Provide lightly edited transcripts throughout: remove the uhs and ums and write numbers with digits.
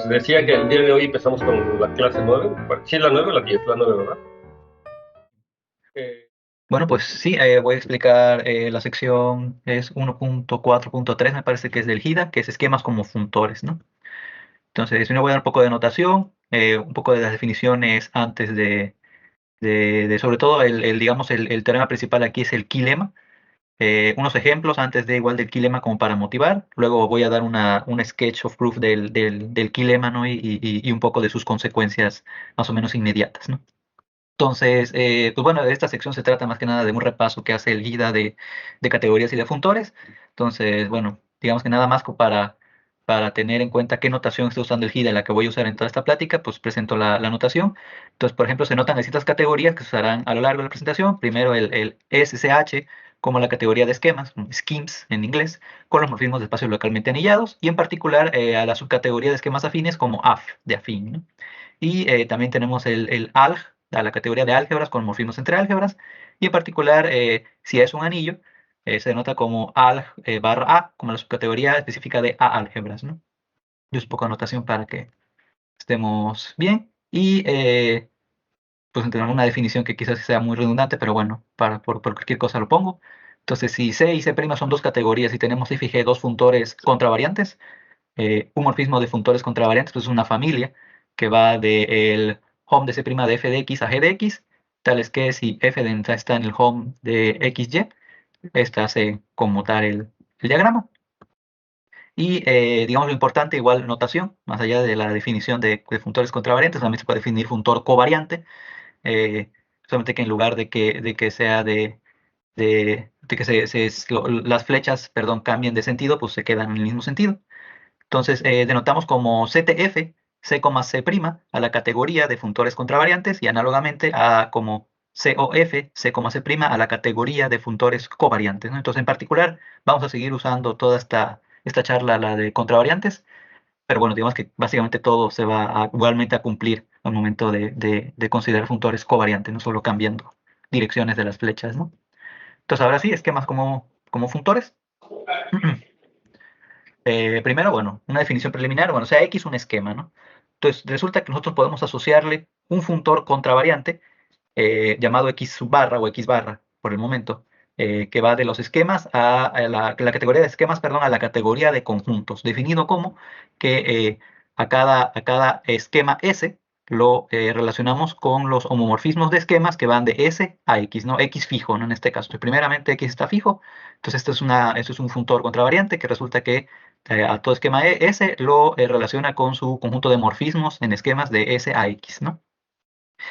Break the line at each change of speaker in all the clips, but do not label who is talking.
pues decía que el día de hoy empezamos con la clase 9. Sí, la 9 o la 10, la 9, ¿verdad? Eh,
Bueno, pues sí, voy a explicar la sección, es 1.4.3, me parece que es del GIDA, que es esquemas como funtores, ¿no? Entonces, me voy a dar un poco de notación, un poco de las definiciones antes sobre todo, digamos, el teorema principal aquí es el kilema. Unos ejemplos antes de igual del kilema como para motivar. Luego voy a dar un sketch of proof del kilema, ¿no? Y un poco de sus consecuencias más o menos inmediatas, ¿no? Entonces, pues bueno, esta sección se trata más que nada de un repaso que hace el GIDA de categorías y de funtores. Entonces, bueno, digamos que nada más para tener en cuenta qué notación está usando el GIDA, la que voy a usar en toda esta plática, pues presento la notación. Entonces, por ejemplo, se notan distintas categorías que se usarán a lo largo de la presentación. Primero el SSH como la categoría de esquemas, schemes en inglés, con los morfismos de espacios localmente anillados, y en particular a la subcategoría de esquemas afines como AF, de afín, ¿no? Y también tenemos el ALG, a la categoría de álgebras con morfismos entre álgebras, y en particular, si es un anillo, se denota como alg barra A, como la subcategoría específica de A álgebras, ¿no? Yo es un poco de anotación para que estemos bien, y pues tenemos una definición que quizás sea muy redundante, pero bueno, por cualquier cosa lo pongo. Entonces, si C y C' son dos categorías y tenemos F y G dos funtores contravariantes, un morfismo de funtores contravariantes pues es una familia que va del home de C' de f de x a g de x, tales que si f de entrada está en el home de xy, esta hace conmutar el diagrama. Y digamos lo importante, igual notación, más allá de la definición de funtores contravariantes, también se puede definir funtor covariante, eh, solamente que en lugar de que sea de que las flechas, perdón, cambien de sentido, pues se quedan en el mismo sentido. Entonces, denotamos como CTF, C, C', a la categoría de funtores contravariantes y análogamente a como COF, C, C', a la categoría de funtores covariantes, ¿no? Entonces, en particular, vamos a seguir usando toda esta charla, la de contravariantes, pero bueno, digamos que básicamente todo se va igualmente a cumplir al momento de considerar funtores covariantes, no solo cambiando direcciones de las flechas, ¿no? Entonces, ahora sí, esquemas como funtores. Primero, bueno, una definición preliminar, bueno, sea X un esquema, ¿no? Entonces, resulta que nosotros podemos asociarle un funtor contravariante llamado X sub barra o X barra, por el momento, que va de los esquemas la categoría de esquemas, perdón, a la categoría de conjuntos, definido como que a cada esquema S lo relacionamos con los homomorfismos de esquemas que van de S a X, ¿no? X fijo, ¿no? En este caso, primeramente X está fijo, entonces esto es un funtor contravariante que resulta que a todo esquema S lo relaciona con su conjunto de morfismos en esquemas de S a X, ¿no?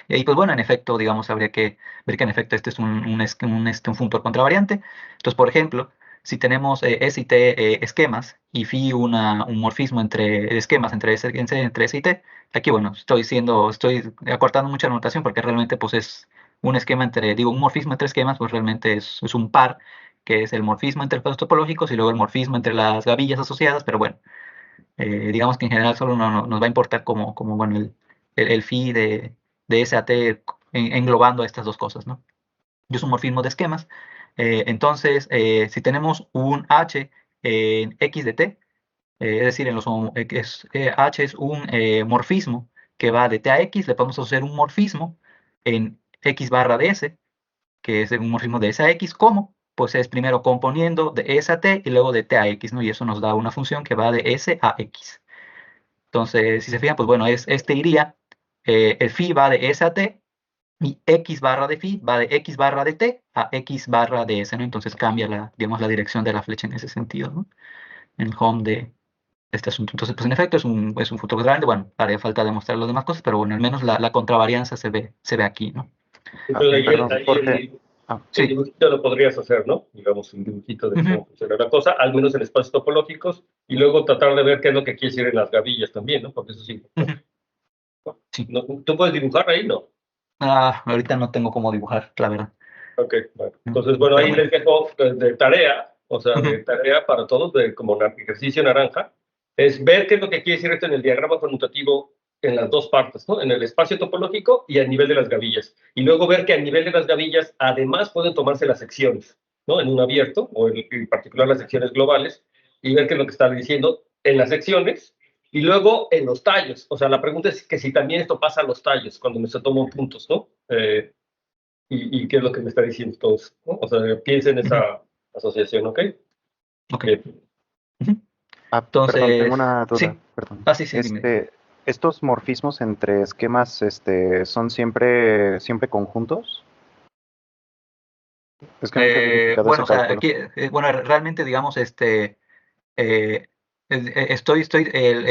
Y pues bueno, en efecto, digamos, habría que ver que en efecto este es un funtor contravariante. Entonces, por ejemplo, si tenemos S y T esquemas y phi un morfismo entre esquemas entre S y T, aquí bueno, estoy acortando mucha la notación porque realmente pues es un esquema un morfismo entre esquemas, pues realmente es un par, que es el morfismo entre espacios topológicos y luego el morfismo entre las gavillas asociadas, pero bueno, digamos que en general solo nos va a importar como bueno, el phi de S a T englobando estas dos cosas, ¿no? Y es un morfismo de esquemas. Entonces, si tenemos un H en X de T, es decir, H es un morfismo que va de T a X, le podemos hacer un morfismo en X barra de S, que es un morfismo de S a X, ¿cómo? Pues es primero componiendo de S a T y luego de T a X, ¿no? Y eso nos da una función que va de S a X. Entonces, si se fijan, pues bueno, este iría, el phi va de S a T y X barra de phi va de X barra de T a X barra de S, ¿no? Entonces cambia digamos, la dirección de la flecha en ese sentido, ¿no? En el home de este asunto. Entonces, pues en efecto es un futuro grande, bueno, haría falta demostrar las demás cosas, pero bueno, al menos la contravarianza se ve aquí, ¿no?
Entonces
Perdón,
ahí
Jorge.
el
Sí.
dibujito lo podrías hacer, ¿no? Digamos, un dibujito de
Ujú.
cómo funciona la cosa, al menos en espacios topológicos, y luego tratar de ver qué es lo que quiere decir en las gavillas también, ¿no? Porque eso es
Ujú.
importante.
Sí.
¿No? ¿Tú puedes dibujar ahí? No.
Ahorita no tengo cómo dibujar, la verdad.
Ok, bueno.
¿No?
Entonces, bueno,
Pero
ahí
bueno.
les dejo de tarea, o sea, de
Ujú.
tarea para todos, como un ejercicio naranja, es ver qué es lo que quiere decir esto en el diagrama conmutativo en las dos partes, ¿no? En el espacio topológico y a nivel de las gavillas. Y luego ver que a nivel de las gavillas, además, pueden tomarse las secciones, ¿no? En un abierto, o en particular las secciones globales, y ver qué es lo que está diciendo en las secciones, Y luego en los tallos, o sea, la pregunta es que si también esto pasa a los tallos, cuando se toman puntos, ¿no? Y qué es lo que me está diciendo entonces, ¿no? O sea, piensa en esa asociación, ¿ok?
Ok.
Bien.
Perdón, tengo
Entonces,
una duda,
sí.
perdón.
Sí, dime.
¿Estos morfismos entre esquemas son siempre conjuntos? Es que nunca he verificado
Bueno,
ese
o sea,
cálculo.
aquí, bueno, realmente, digamos, el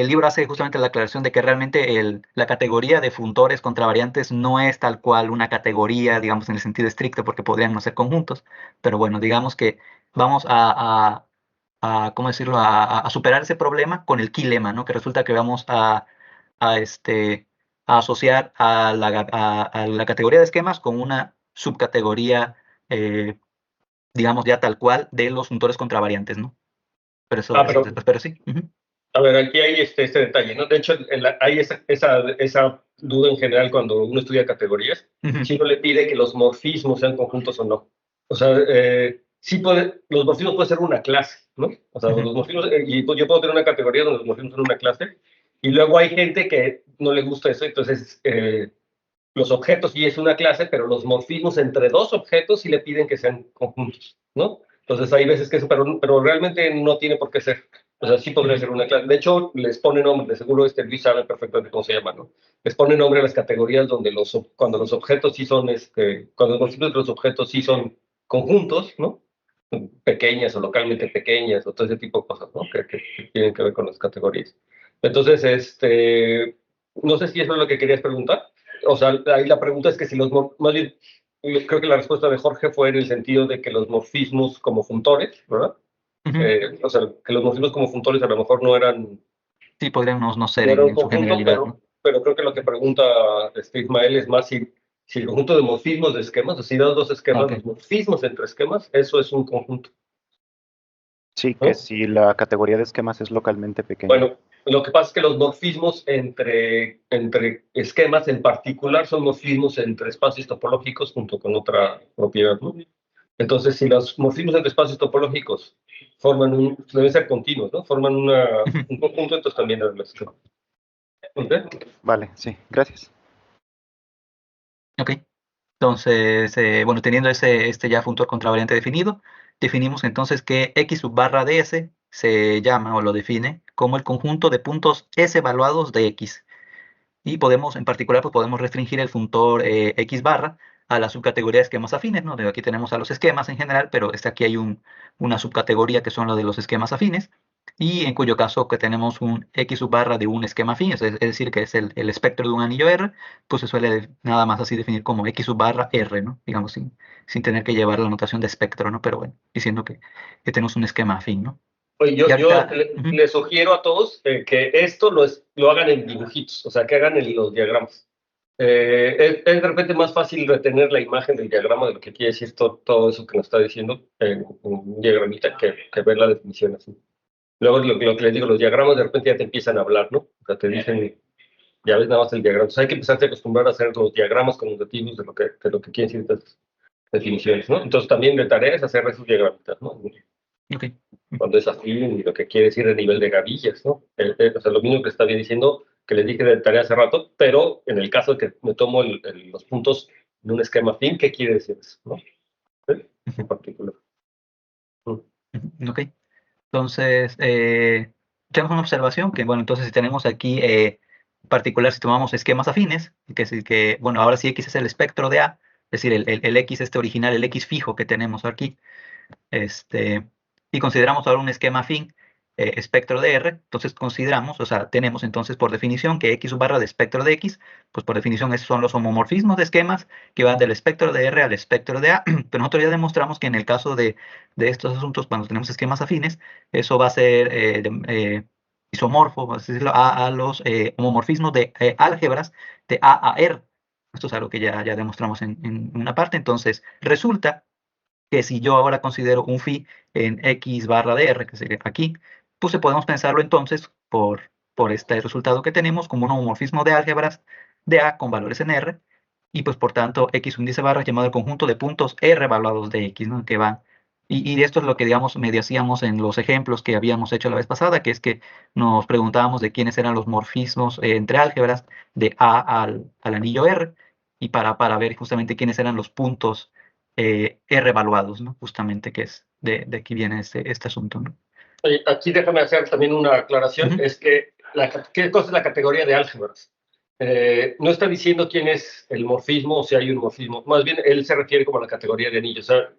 libro hace justamente la aclaración de que realmente la categoría de funtores contra variantes no es tal cual una categoría, digamos, en el sentido estricto, porque podrían no ser conjuntos, pero bueno, digamos que vamos ¿cómo decirlo?, a superar ese problema con el kilema, ¿no? Que resulta que vamos a, este, a asociar a la categoría de esquemas con una subcategoría, digamos, ya tal cual de los funtores contra variantes, ¿no? Pero eso
Pero
después, pero sí. Ujú.
a ver, aquí hay este detalle, ¿no? De hecho, hay esa duda en general cuando uno estudia categorías,
Ujú.
si uno le pide que los morfismos sean conjuntos o no. O sea, los morfismos pueden ser una clase, ¿no? O sea,
Ujú.
los morfismos, yo puedo tener una categoría donde los morfismos son una clase, y luego hay gente que no le gusta eso, entonces los objetos sí es una clase, pero los morfismos entre dos objetos sí le piden que sean conjuntos, ¿no? Entonces hay veces que eso, pero realmente no tiene por qué ser. O sea, sí podría
Ujú.
ser una clase. De hecho, les pone nombre, de seguro Luis sabe perfectamente cómo se llama, ¿no? Les pone nombre a las categorías donde cuando los objetos sí son, cuando los morfismos de los objetos sí son conjuntos, ¿no? Pequeñas o localmente pequeñas o todo ese tipo de cosas, ¿no? Que tienen que ver con las categorías. Entonces, no sé si eso es lo que querías preguntar. O sea, ahí la pregunta es que si más bien, creo que la respuesta de Jorge fue en el sentido de que los morfismos como funtores, ¿verdad?
Ujú.
O sea, que los morfismos como funtores a lo mejor no eran,
Sí, podrían no ser
no eran un
en su
conjunto,
generalidad, ¿no?
pero creo que lo que pregunta Ismael es más si el conjunto de morfismos de esquemas, o si dan dos esquemas,
Ok.
los morfismos entre esquemas, eso es un conjunto,
Sí, que
¿no?
si la categoría de esquemas es localmente pequeña.
Bueno, lo que pasa es que los morfismos entre esquemas en particular son morfismos entre espacios topológicos junto con otra propiedad, ¿no? Entonces, si los morfismos entre espacios topológicos deben ser continuos, ¿no? Forman
Ujú.
un conjunto, entonces también es la esquema. ¿Ok?
Vale, sí, gracias.
Ok. Entonces, bueno, teniendo este ya funtor contravariante definido, definimos entonces que X sub barra de S se llama o lo define como el conjunto de puntos S evaluados de X. Y podemos, en particular, pues podemos restringir el funtor X barra a la subcategoría de esquemas afines, ¿no? Aquí tenemos a los esquemas en general, pero aquí hay una subcategoría que son los de los esquemas afines, y en cuyo caso que tenemos un X sub barra de un esquema afín, es decir, que es el espectro de un anillo R, pues se suele nada más así definir como X sub barra R, ¿no? Digamos, sin tener que llevar la notación de espectro, ¿no? Pero bueno, diciendo que tenemos un esquema afín, ¿no?
Oye,
Y
yo
ahorita, ujú.
les sugiero a todos que esto lo hagan en dibujitos, o sea, que hagan en los diagramas. Es de repente más fácil retener la imagen del diagrama de lo que quiere decir todo eso que nos está diciendo en un diagramita que ver la definición así. Luego, lo que les digo, los diagramas de repente ya te empiezan a hablar, ¿no? O sea, te dicen, ya ves nada más el diagrama. Entonces hay que empezarse a acostumbrar a hacer los diagramas conmutativos de lo que quieren decir estas definiciones, ¿no? Entonces también de tarea es hacer esos diagramitas, ¿no?
Ok.
Cuando es así, y lo que quiere decir el nivel de gavillas, ¿no? O sea, lo mismo que está bien diciendo, que les dije de tarea hace rato, pero en el caso de que me tomo los puntos de un esquema fin, ¿qué quiere decir eso, no? ¿Sí? En particular. Mm.
Ujú. Ok. Entonces, tenemos una observación que, bueno, entonces si tenemos aquí, en particular, si tomamos esquemas afines, bueno, ahora sí X es el espectro de A, es decir, el X original, el X fijo que tenemos aquí, y consideramos ahora un esquema afín, espectro de R, entonces consideramos, o sea, tenemos entonces por definición que X sub barra de espectro de X, pues por definición esos son los homomorfismos de esquemas que van del espectro de R al espectro de A, pero nosotros ya demostramos que en el caso de estos asuntos, cuando tenemos esquemas afines, eso va a ser isomorfo, vamos a decirlo, a los homomorfismos de álgebras de A R. Esto es algo que ya demostramos en una parte, entonces resulta que si yo ahora considero un phi en X barra de R, que sería aquí, pues podemos pensarlo entonces por este resultado que tenemos como un homomorfismo de álgebras de A con valores en R, y pues por tanto X índice barra llamado el conjunto de puntos R evaluados de X, ¿no? Que van Y esto es lo que, digamos, medio hacíamos en los ejemplos que habíamos hecho la vez pasada, que es que nos preguntábamos de quiénes eran los morfismos entre álgebras de A al anillo R, y para ver justamente quiénes eran los puntos R evaluados, ¿no? Justamente, que es de aquí viene este asunto, ¿no?
Oye, aquí déjame hacer también una aclaración, es que ¿qué cosa es la categoría de álgebras? No está diciendo quién es el morfismo o si hay un morfismo, más bien él se refiere como a la categoría de anillos. O sea,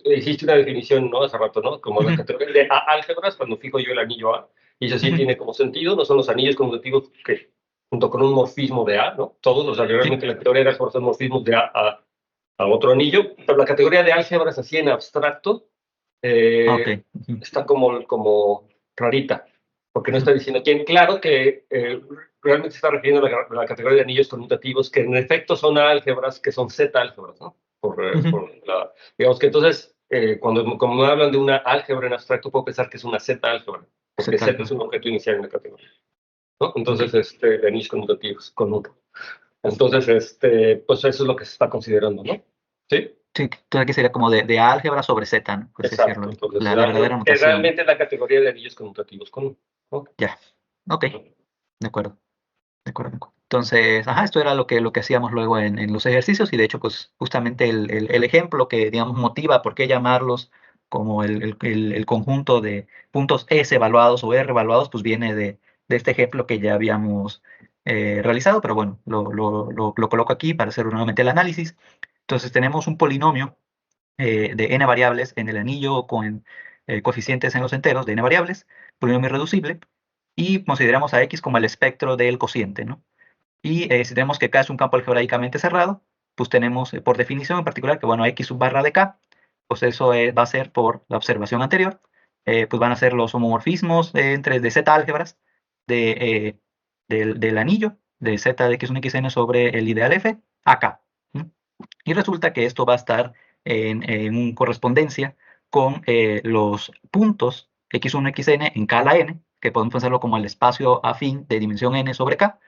hiciste una definición, ¿no? Hace rato, ¿no? Como la categoría de álgebras, cuando fijo yo el anillo A, y eso sí tiene como sentido, no son los anillos conmutativos que, junto con un morfismo de A, ¿no? Todos, o sea, realmente la categoría de álgebras son morfismos de a otro anillo, pero la categoría de álgebras así en abstracto,
Ok.
está como rarita, porque no está diciendo quién. Claro que realmente se está refiriendo a la categoría de anillos conmutativos, que en efecto son álgebras, que son Z-álgebras, ¿no? Digamos que entonces, como me hablan de una álgebra en abstracto, puedo pensar que es una Z-álgebra, porque Z es un objeto inicial en la categoría, ¿no? Entonces, de anillos conmutativos, con uno. Entonces, pues eso es lo que se está considerando, ¿no? ¿Sí?
Sí, entonces aquí sería como de álgebra sobre Z, ¿no? Por así
Exacto.
decirlo.
Entonces,
La verdadera notación.
realmente es la categoría de anillos conmutativos con uno, ¿no?
Ya. Ok. De acuerdo. De acuerdo, de acuerdo. Entonces, esto era lo que hacíamos luego en los ejercicios, y de hecho, pues justamente el ejemplo que, digamos, motiva por qué llamarlos como el conjunto de puntos S evaluados o R evaluados, pues viene de este ejemplo que ya habíamos realizado, pero bueno, lo coloco aquí para hacer nuevamente el análisis. Entonces tenemos un polinomio de n variables en el anillo con coeficientes en los enteros de n variables, polinomio irreducible, y consideramos a X como el espectro del cociente, ¿no? Y si tenemos que K es un campo algebraicamente cerrado, pues tenemos por definición en particular que, bueno, X sub barra de K, pues eso va a ser por la observación anterior, pues van a ser los homomorfismos entre de Z álgebras del anillo, de Z de X1 XN sobre el ideal F, a K. Y resulta que esto va a estar en correspondencia con los puntos X1, XN en K a la N, que podemos pensarlo como el espacio afín de dimensión N sobre K,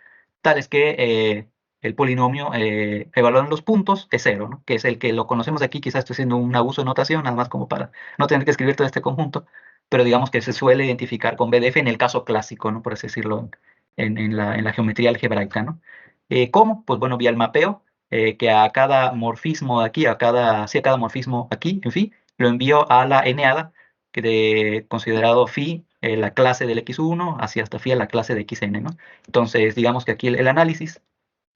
tales que el polinomio evaluado en los puntos es 0, ¿no? Que es el que lo conocemos aquí. Quizás estoy haciendo un abuso de notación, nada más como para no tener que escribir todo este conjunto, pero digamos que se suele identificar con BDF en el caso clásico, ¿no? Por así decirlo, en la geometría algebraica, ¿no? ¿Cómo? Pues bueno, vía el mapeo, que a cada morfismo de aquí, sí, a cada morfismo aquí, en fin, lo envío a la n-ada, que considerado phi, la clase del x1, hacia hasta phi a la clase de xn, ¿no? Entonces, digamos que aquí el análisis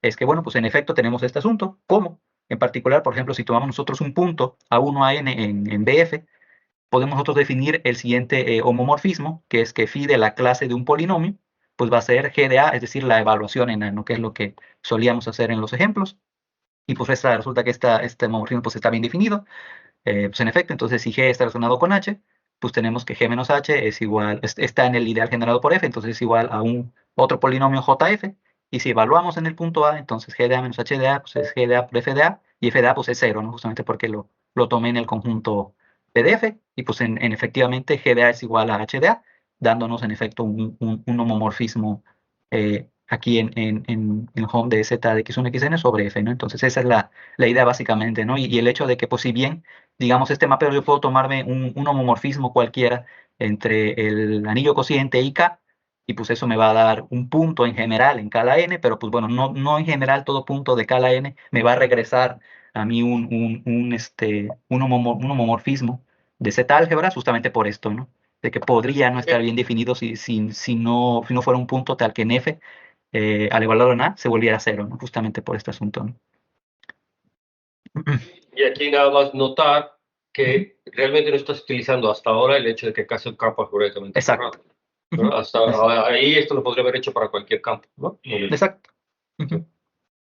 es que, bueno, pues en efecto tenemos este asunto. ¿Cómo? En particular, por ejemplo, si tomamos nosotros un punto A1 a n en BF, podemos nosotros definir el siguiente homomorfismo, que es que phi de la clase de un polinomio, pues va a ser g de a, es decir, la evaluación en ano, que es lo que solíamos hacer en los ejemplos. Y pues resulta que este homomorfismo pues está bien definido. Pues en efecto, entonces si G está relacionado con H, pues tenemos que G menos H es igual, está en el ideal generado por F, entonces es igual a un otro polinomio JF. Y si evaluamos en el punto A, entonces G de A menos H de A, pues es G de A por F de A, y F de A pues es 0, ¿no? Justamente porque lo tomé en el conjunto PDF, y pues efectivamente G de A es igual a H de A, dándonos en efecto un homomorfismo aquí en el home de Z de X1 XN sobre F, ¿no? Entonces esa es la idea básicamente, ¿no? Y el hecho de que, pues si bien, digamos, este mapeo yo puedo tomarme un homomorfismo cualquiera entre el anillo cociente y K, y pues eso me va a dar un punto en general en K a la N, pero pues bueno, no en general todo punto de K a la N me va a regresar a mí un homomorfismo de Z álgebras justamente por esto, ¿no? De que podría no estar bien definido si no fuera un punto tal que en F, al evaluarlo en A, se volviera 0, ¿no? Justamente por este asunto, ¿no?
Y aquí nada más notar que realmente no estás utilizando hasta ahora el hecho de que casi un campo algebraicamente cerrado, ¿no? Hasta ahí esto lo podría haber hecho para cualquier campo, ¿no?
Exacto.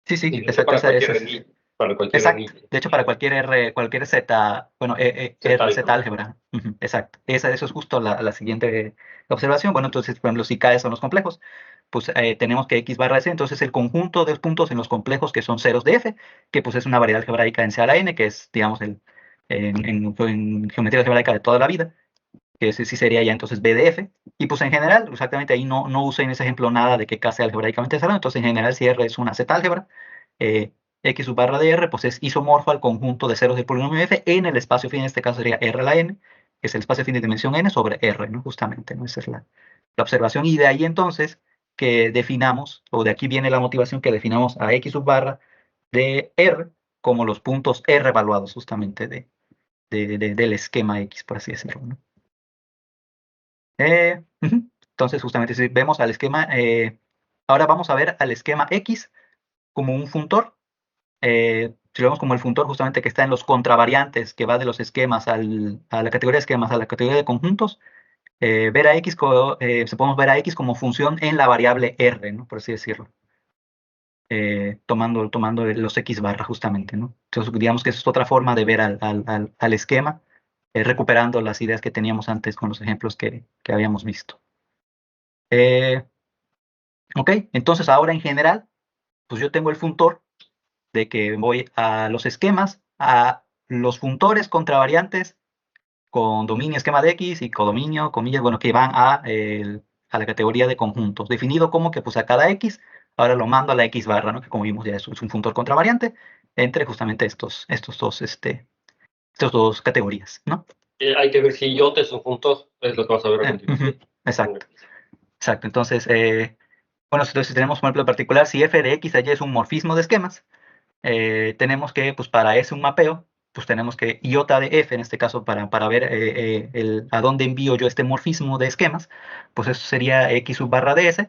Sí,
Y de hecho
exacto.
para cualquier anillo. Para cualquier
Exacto.
anillo.
De hecho, para cualquier Z, bueno, Z álgebra. Exacto. Eso es justo la siguiente observación. Bueno, entonces, por ejemplo, si K son los complejos, pues tenemos que X barra S, entonces el conjunto de los puntos en los complejos que son ceros de F, que pues es una variedad algebraica en C a la N, que es, digamos, en geometría algebraica de toda la vida, que ese sí sería ya entonces B de F. Y pues en general, exactamente ahí no usé en ese ejemplo nada de que K sea algebraicamente cerrado, entonces en general si R es una Z álgebra, X sub barra de R, pues es isomorfo al conjunto de ceros del polinomio f en el espacio fin, en este caso sería R a la n, que es el espacio fin de dimensión n sobre R, ¿no? Justamente, ¿no? Esa es la observación. Y de ahí entonces que definamos, o de aquí viene la motivación, que definamos a X sub barra de R como los puntos R evaluados justamente del esquema X, por así decirlo, ¿no? Entonces, justamente si vemos al esquema, ahora vamos a ver al esquema X como un funtor. Si lo vemos como el funtor justamente que está en los contravariantes, que va de los esquemas a la categoría de esquemas a la categoría de conjuntos, ver a X, podemos ver a X como función en la variable R, ¿no? Por así decirlo. Tomando los X barra justamente, ¿no? Entonces, digamos que es otra forma de ver al esquema, recuperando las ideas que teníamos antes con los ejemplos que habíamos visto. Ok, entonces ahora en general, pues yo tengo el funtor de que voy a los esquemas, a los funtores contravariantes con dominio esquema de X y codominio, comillas, bueno, que van a la categoría de conjuntos, definido como que pues a cada X, ahora lo mando a la X barra, ¿no? Que como vimos ya es un funtor contravariante entre justamente estos dos categorías, ¿no?
Hay que ver si I es un funtor, es lo que vas a ver a continuación.
Exacto. Exacto, entonces, bueno, entonces si tenemos un ejemplo particular, si f de X a Y es un morfismo de esquemas, tenemos que, pues para S un mapeo, pues tenemos que iota de f, en este caso, para ver a dónde envío yo este morfismo de esquemas, pues eso sería X sub barra de S,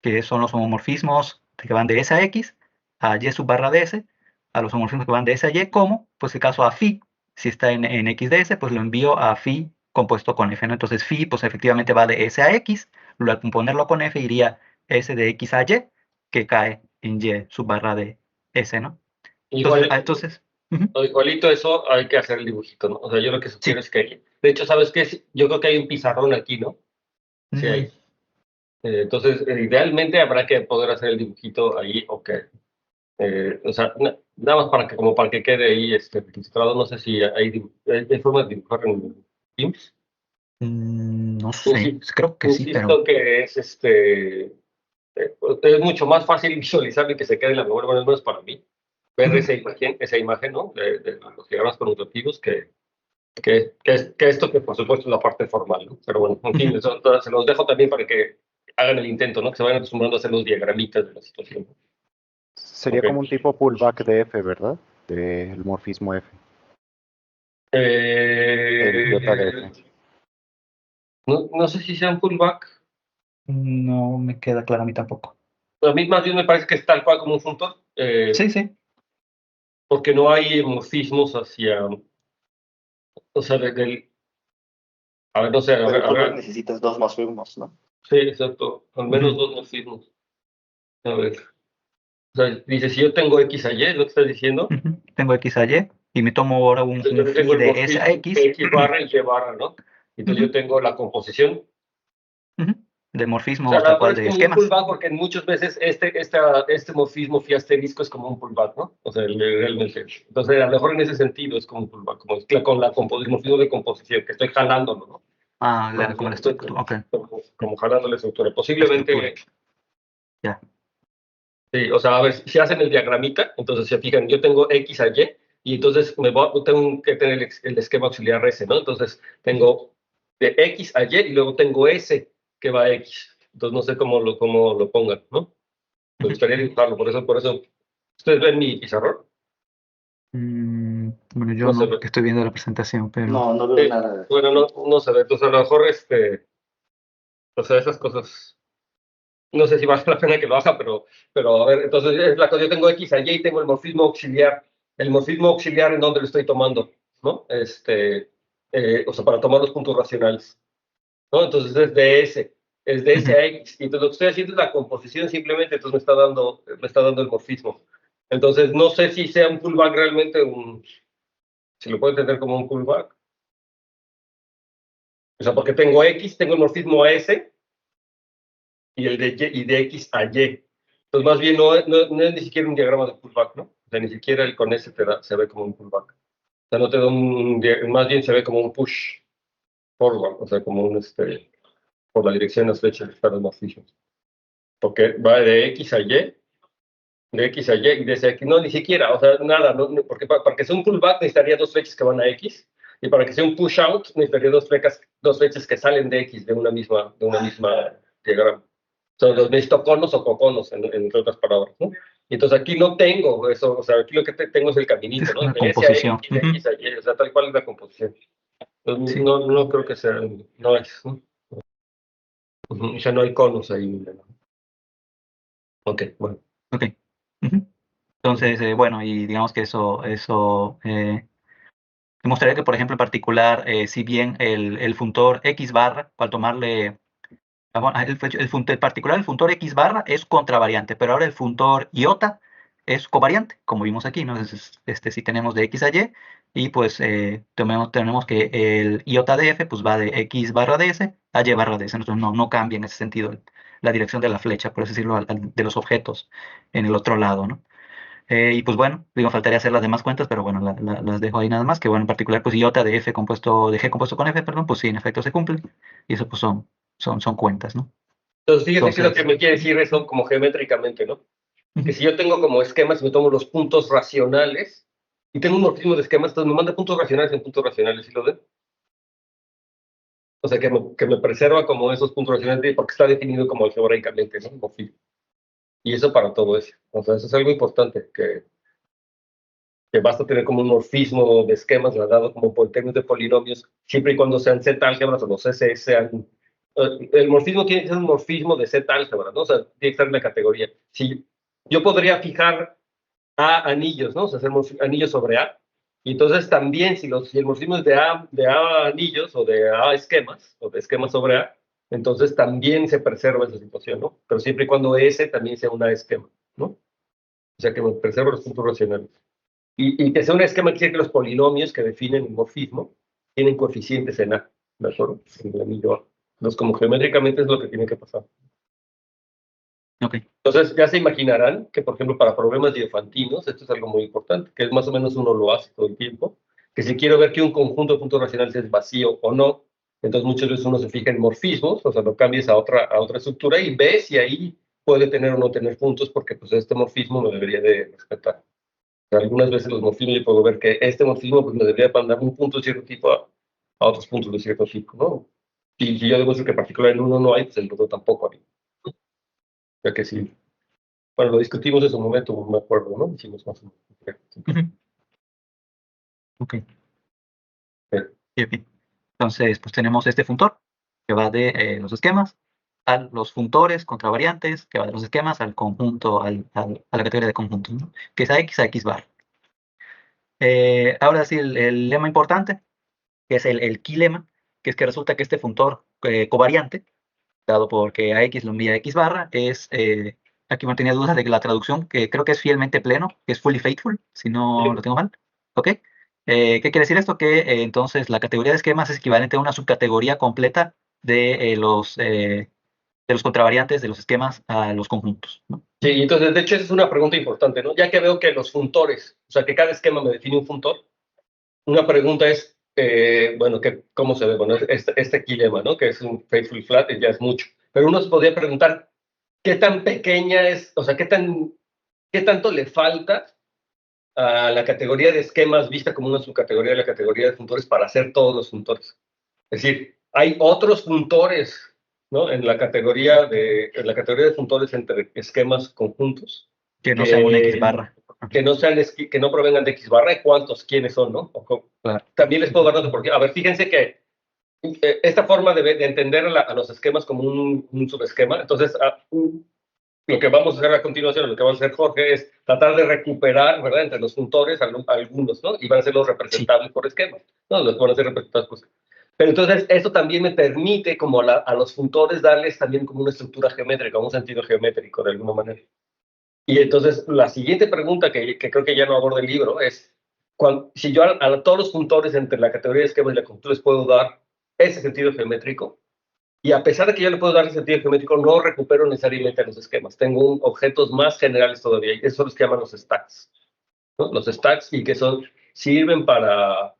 que son los homomorfismos que van de S a X, a Y sub barra de S, a los homomorfismos que van de S a Y, como, pues el caso a phi, si está en X de S, pues lo envío a phi compuesto con F, ¿no? Entonces phi, pues efectivamente va de S a X, al componerlo con F iría S de X a Y, que cae en Y sub barra de S, ¿no? Entonces,
igualito eso hay que hacer el dibujito, ¿no? O sea, yo lo que sugiero es que, de hecho, ¿sabes qué? Yo creo que hay un pizarrón aquí, ¿no? Sí hay. Entonces, idealmente habrá que poder hacer el dibujito ahí, ok. O sea, nada más para que quede ahí registrado, no sé si hay forma de dibujar en Teams.
No sé, creo que sí,
Insisto
pero...
que es mucho más fácil visualizar y que se quede en la memoria, bueno, al menos para mí, ver esa imagen, ¿no? De los diagramas conmutativos que esto que por supuesto es la parte formal, ¿no? Pero bueno, en fin, eso se los dejo también para que hagan el intento, ¿no? Que se vayan acostumbrando a hacer los diagramitas de la situación.
Sería como un tipo pullback de F, ¿verdad? Del morfismo F. El iota de F.
No sé si sea un pullback.
No me queda claro a mí tampoco.
A mí más bien me parece que es tal cual como un funtor.
Sí.
Porque no hay morfismos hacia... O sea, a ver, no sé.
Pero el pullback necesitas dos morfismos, ¿no?
Sí, exacto. Al menos dos morfismos. A ver. O sea, dice, si yo tengo X a Y, ¿es lo que estás diciendo?
Tengo X a Y y me tomo ahora un phi de S a X.
X barra y Y barra, ¿no? Entonces yo tengo la composición.
De morfismo,
O sea, a lo mejor
de
es como
esquemas.
un pullback porque muchas veces este morfismo phi asterisco es como un pullback, ¿no? O sea, realmente. Entonces, a lo mejor en ese sentido es como un pullback, como con la morfismo de composición, que estoy jalándolo, ¿no?
Como la estructura, ok.
Como jalando la estructura. Posiblemente...
Ya.
Sí, o sea, a ver, si hacen el diagramita, entonces se fijan, yo tengo X a Y, y entonces tengo que tener el esquema auxiliar S, ¿no? Entonces tengo de X a Y y luego tengo S que va a X. Entonces no sé cómo lo pongan, ¿no? Me gustaría dibujarlo, por eso. ¿Ustedes ven mi pizarrón?
Bueno, yo no, porque estoy viendo la presentación, pero...
No veo nada.
Bueno, no se ve. Entonces a lo mejor, o sea, esas cosas, no sé si vale la pena que lo haga, pero a ver, entonces es la cosa, yo tengo X a Y y tengo el morfismo auxiliar. El morfismo auxiliar en donde lo estoy tomando, ¿no? O sea, para tomar los puntos racionales, ¿no? Entonces es de S a X. Y entonces lo que estoy haciendo es la composición simplemente, entonces me está dando el morfismo. Entonces no sé si sea un pullback realmente, si lo puedo entender como un pullback. O sea, porque tengo X, tengo el morfismo a S, y el de Y, y de X a Y. Entonces, más bien no es ni siquiera un diagrama de pullback, ¿no? O sea, ni siquiera el con S se ve como un pullback. O sea, no te da más bien se ve como un push forward, o sea, como por la dirección de las flechas de los morfismos. Porque va de X a Y de X a Y y de ese X. No, ni siquiera, o sea, nada, porque para que sea un pullback necesitaría dos flechas que van a X, y para que sea un push out necesitaría dos flechas que salen de X de una misma diagrama. Son los necesito conos o coconos, entre otras palabras, ¿no? Y entonces aquí no tengo eso, o sea, aquí lo que tengo es el caminito, ¿no?
Una
De S a X,
composición.
de X a Y, o sea, tal cual es la composición. Entonces,
Sí.
no creo que sea, no es, ¿no? O sea, no hay conos ahí. ¿no? Ok, bueno.
Ok. Entonces, bueno, y digamos que eso demostraría que, por ejemplo, en particular, si bien el funtor X barra, al tomarle, el particular, el funtor X barra es contravariante, pero ahora el funtor iota es covariante, como vimos aquí, ¿no? Entonces, si tenemos de X a Y, pues tenemos que el iota de F pues va de X barra DS a Y barra DS, entonces no cambia en ese sentido la dirección de la flecha, por así decirlo, de los objetos en el otro lado, ¿no? Y pues bueno, digo, faltaría hacer las demás cuentas, pero bueno, las dejo ahí nada más, que bueno, en particular, pues iota de G compuesto con F, perdón, pues sí, en efecto se cumple, y eso pues son cuentas, ¿no?
Entonces, fíjate que lo que
Entonces,
me quiere decir eso como geométricamente, ¿no? Que si yo tengo como esquemas y me tomo los puntos racionales, y tengo un morfismo de esquemas, entonces me manda puntos racionales en puntos racionales, ¿sí lo ven? O sea, que me preserva como esos puntos racionales, porque está definido como algebraicamente, ¿no? Morfismo. Y eso para todo eso. O sea, eso es algo importante, que basta tener como un morfismo de esquemas, dado como por términos de polinomios, siempre y cuando sean Z álgebras o los S sean... El morfismo tiene que ser un morfismo de Z álgebra, ¿no? O sea, tiene que estar en la categoría. Si yo podría fijar A anillos, ¿no? O sea, hacer anillos sobre A. Y entonces también, si el morfismo es de A anillos o de A esquemas, o de esquemas sobre A, entonces también se preserva esa situación, ¿no? Pero siempre y cuando S también sea una esquema, ¿no? O sea, que me preserva los puntos racionales. Y que sea un esquema quiere decir que los polinomios que definen el morfismo tienen coeficientes en A, ¿de acuerdo? En el anillo A. Entonces, como geométricamente es lo que tiene que pasar.
ok,
Entonces, ya se imaginarán que, por ejemplo, para problemas diofantinos, esto es algo muy importante, que es más o menos uno lo hace todo el tiempo, que si quiero ver que un conjunto de puntos racionales es vacío o no, entonces muchas veces uno se fija en morfismos, o sea, lo cambias a otra estructura y ves si ahí puede tener o no tener puntos, porque pues este morfismo me debería de respetar. Algunas veces los morfismos yo puedo ver que este morfismo pues, me debería mandar un punto de cierto tipo a otros puntos de cierto tipo, ¿no? Y si yo demuestro que particular en uno no hay, pues el otro tampoco hay. Ya que sí. Bueno, lo discutimos en su momento, no me acuerdo, ¿no? Hicimos más o menos.
ok.
Sí.
Bien. Entonces, pues tenemos este funtor que va de los esquemas a los funtores contravariantes, que va de los esquemas al conjunto, a la categoría de conjuntos, ¿no? Que es a X bar. Ahora sí, el lema importante, que es el key lema, que es que resulta que este funtor covariante, dado porque a X lo envía X barra, es, aquí me tenía dudas de que la traducción, que creo que es fielmente pleno, que es fully faithful, si no lo tengo mal, ¿ok? ¿Qué quiere decir esto? Que entonces la categoría de esquemas es equivalente a una subcategoría completa de los contravariantes de los esquemas a los conjuntos, ¿no?
Sí, entonces, de hecho, esa es una pregunta importante, ¿no? Ya que veo que los funtores, o sea, que cada esquema me define un funtor, una pregunta es, bueno, ¿cómo se ve? Bueno, este kilema, ¿no? Que es un faithful flat, ya es mucho. Pero uno se podría preguntar, ¿qué tan pequeña es, o sea, qué tanto le falta a la categoría de esquemas vista como una subcategoría de la categoría de funtores para hacer todos los funtores? Es decir, hay otros funtores, ¿no? En la categoría de funtores entre esquemas conjuntos
Que no sean una X
que,
barra.
que no provengan de X barra y cuántos, quiénes son, ¿no?
Claro.
También les puedo dar otro porque, a ver, fíjense que esta forma de entender a los esquemas como un subesquema, entonces lo que vamos a hacer a continuación, lo que va a hacer Jorge es tratar de recuperar, ¿verdad? Entre los funtores algunos, ¿no? Y van a ser los representables por esquemas, ¿no? Los van a ser representables por esquemas. Pero entonces eso también me permite como a los funtores darles también como una estructura geométrica, un sentido geométrico de alguna manera. Y entonces la siguiente pregunta que creo que ya no aborda el libro es, si yo a todos los funtores entre la categoría de esquemas y la conjuntura les puedo dar ese sentido geométrico, y a pesar de que yo le puedo dar ese sentido geométrico, no recupero necesariamente los esquemas. Tengo objetos más generales todavía, y esos son los que llaman los stacks, ¿no? Los stacks y que sirven para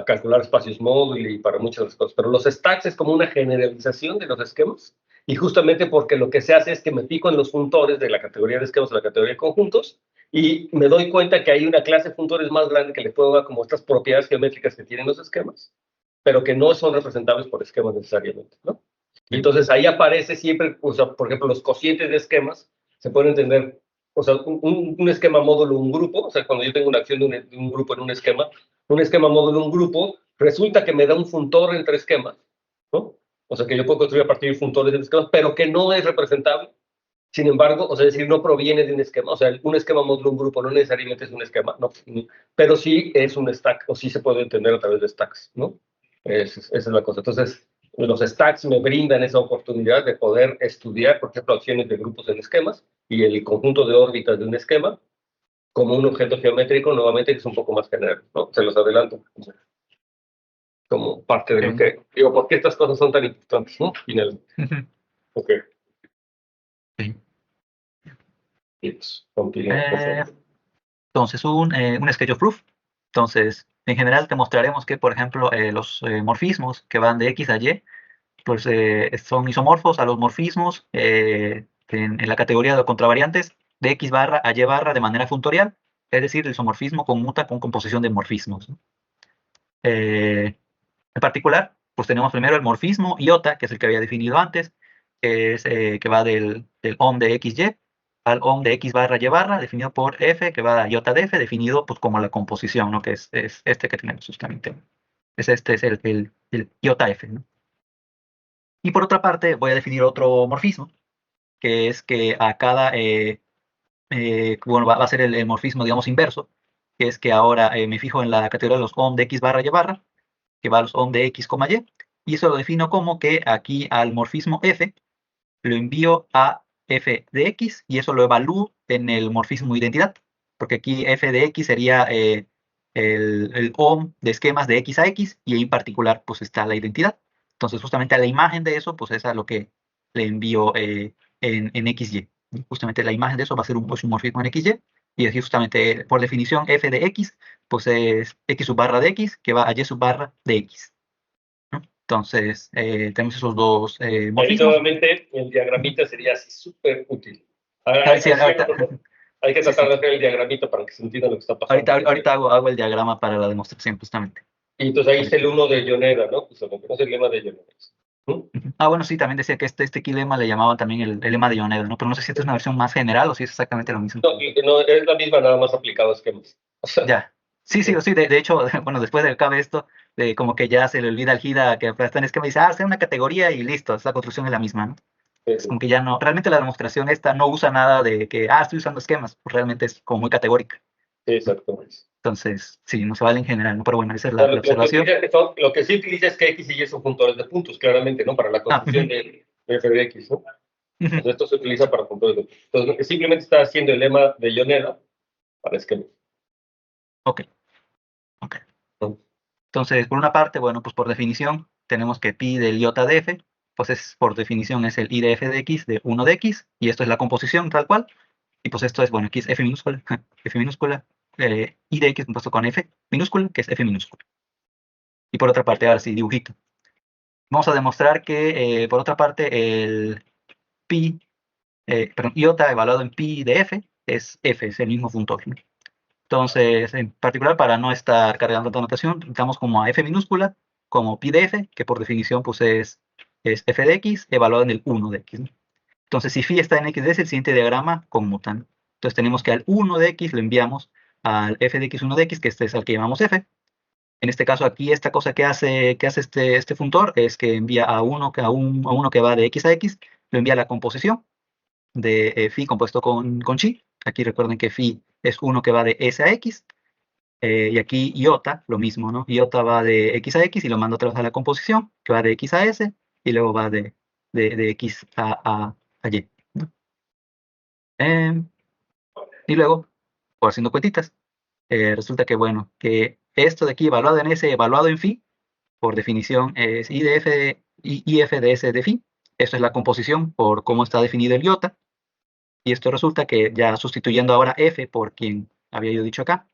calcular espacios móviles y para muchas cosas. Pero los stacks es como una generalización de los esquemas Y justamente porque lo que se hace es que me fijo en los funtores de la categoría de esquemas o la categoría de conjuntos, y me doy cuenta que hay una clase de funtores más grande que le puedo dar como estas propiedades geométricas que tienen los esquemas, pero que no son representables por esquemas necesariamente, ¿no? Y entonces ahí aparece siempre, o sea, por ejemplo, los cocientes de esquemas se pueden entender, o sea, un esquema módulo, un grupo, o sea, cuando yo tengo una acción de un grupo en un esquema módulo, un grupo, resulta que me da un funtor entre esquemas, ¿no? O sea, que yo puedo construir a partir de funtores de esquemas, pero que no es representable. Sin embargo, o sea, es decir, no proviene de un esquema. O sea, un esquema módulo, un grupo, no necesariamente es un esquema, no, pero sí es un stack, o sí se puede entender a través de stacks, ¿no? Esa es la cosa. Entonces, los stacks me brindan esa oportunidad de poder estudiar, por ejemplo, acciones de grupos en esquemas y el conjunto de órbitas de un esquema como un objeto geométrico, nuevamente, que es un poco más general, ¿no? Se los adelanto como parte de lo que digo, ¿por qué estas cosas son tan importantes, no? Finalmente. Ok.
Sí.
Continúa, por favor.
Entonces, un sketch of proof. Entonces, en general te mostraremos que, por ejemplo, los morfismos que van de X a Y, pues son isomorfos a los morfismos en la categoría de contravariantes de X barra a Y barra de manera funtorial, es decir, el isomorfismo conmuta con composición de morfismos, ¿no? En particular, pues tenemos primero el morfismo iota, que es el que había definido antes, que es que va del OM de XY al OM de X barra Y barra, definido por F, que va a iota de F, definido pues como la composición, ¿no? Que es este que tenemos justamente. Este es el iota F, ¿no? Y por otra parte, voy a definir otro morfismo, que es que a cada, bueno, va a ser el morfismo, digamos, inverso, que es que ahora me fijo en la categoría de los OM de X barra Y barra, que va a los OM de X, Y, y eso lo defino como que aquí al morfismo F lo envío a F de X y eso lo evalúo en el morfismo identidad, porque aquí F de X sería el OM de esquemas de X a X y en particular pues está la identidad. Entonces justamente a la imagen de eso pues es a lo que le envío en XY. Justamente la imagen de eso va a ser un morfismo en XY y es justamente por definición F de X pues es X sub barra de X que va a Y sub barra de X, ¿no? Entonces tenemos esos dos morfismos.
Ahí nuevamente el diagramita sería así súper útil. Ahora,
Sí, ahorita.
Hay que
Sí,
tratar
sí.
de hacer el diagramita para que se entienda lo que está pasando.
Ahorita hago el diagrama para la demostración, justamente.
Y entonces ahí está el 1 de Yoneda, ¿no? Pues lo que no es el lema de Yoneda.
Ah, bueno, sí, también decía que este lema le llamaban también el lema de Yoneda, ¿no? Pero no sé si esta es una versión más general o si es exactamente lo mismo.
No, no, es la misma, nada más aplicado a esquemas. O sea,
Ya. Sí, sí, sí. De hecho, bueno, después de que acabe esto, como que ya se le olvida al GIDA que está en esquema y dice, sea una categoría y listo, la construcción es la misma, ¿no? Es como que ya no, realmente la demostración esta no usa nada de que, estoy usando esquemas, pues realmente es como muy categórica.
sí, exactamente.
Entonces, sí, no se vale en general, ¿no? Pero bueno, esa es la
Lo
observación.
lo que sí utiliza es que X y Y son puntores de puntos, claramente, ¿no? Para la construcción de F de X, ¿no? Entonces, esto se utiliza para puntores de puntos. Entonces, lo que simplemente está haciendo el lema de Yoneda para esquemas.
Ok. Entonces, por una parte, bueno, pues por definición, tenemos que pi del iota de f, pues por definición es el i de f de x de 1 de x, y esto es la composición tal cual, y pues esto es, bueno, aquí es f minúscula, f minúscula, i de x compuesto con f minúscula, que es f minúscula. Y por otra parte, ahora sí, dibujito. Vamos a demostrar que, por otra parte, el pi, perdón, iota evaluado en pi de f es el mismo funtor, ¿no? Entonces, en particular, para no estar cargando tanta notación, damos como a f minúscula, como pi de f, que por definición pues es f de x evaluado en el 1 de x, ¿no? Entonces, si phi está en x de s, el siguiente diagrama conmuta, ¿no? Entonces, tenemos que al 1 de x lo enviamos al f de x 1 de x, que este es al que llamamos f. En este caso, aquí esta cosa que hace este funtor es que envía a uno que va de x a x, lo envía a la composición de phi compuesto con chi. Aquí recuerden que phi es uno que va de s a x. Y aquí iota, lo mismo, ¿no? Iota va de x a x y lo mando otra vez a la composición, que va de x a s, y luego va de x a y, ¿no? Y luego, por haciendo cuentitas, resulta que, bueno, que esto de aquí evaluado en s, evaluado en phi, por definición es i de f, f de s de phi. Esto es la composición por cómo está definido el iota. Y esto resulta que ya sustituyendo ahora f por quien había yo dicho acá,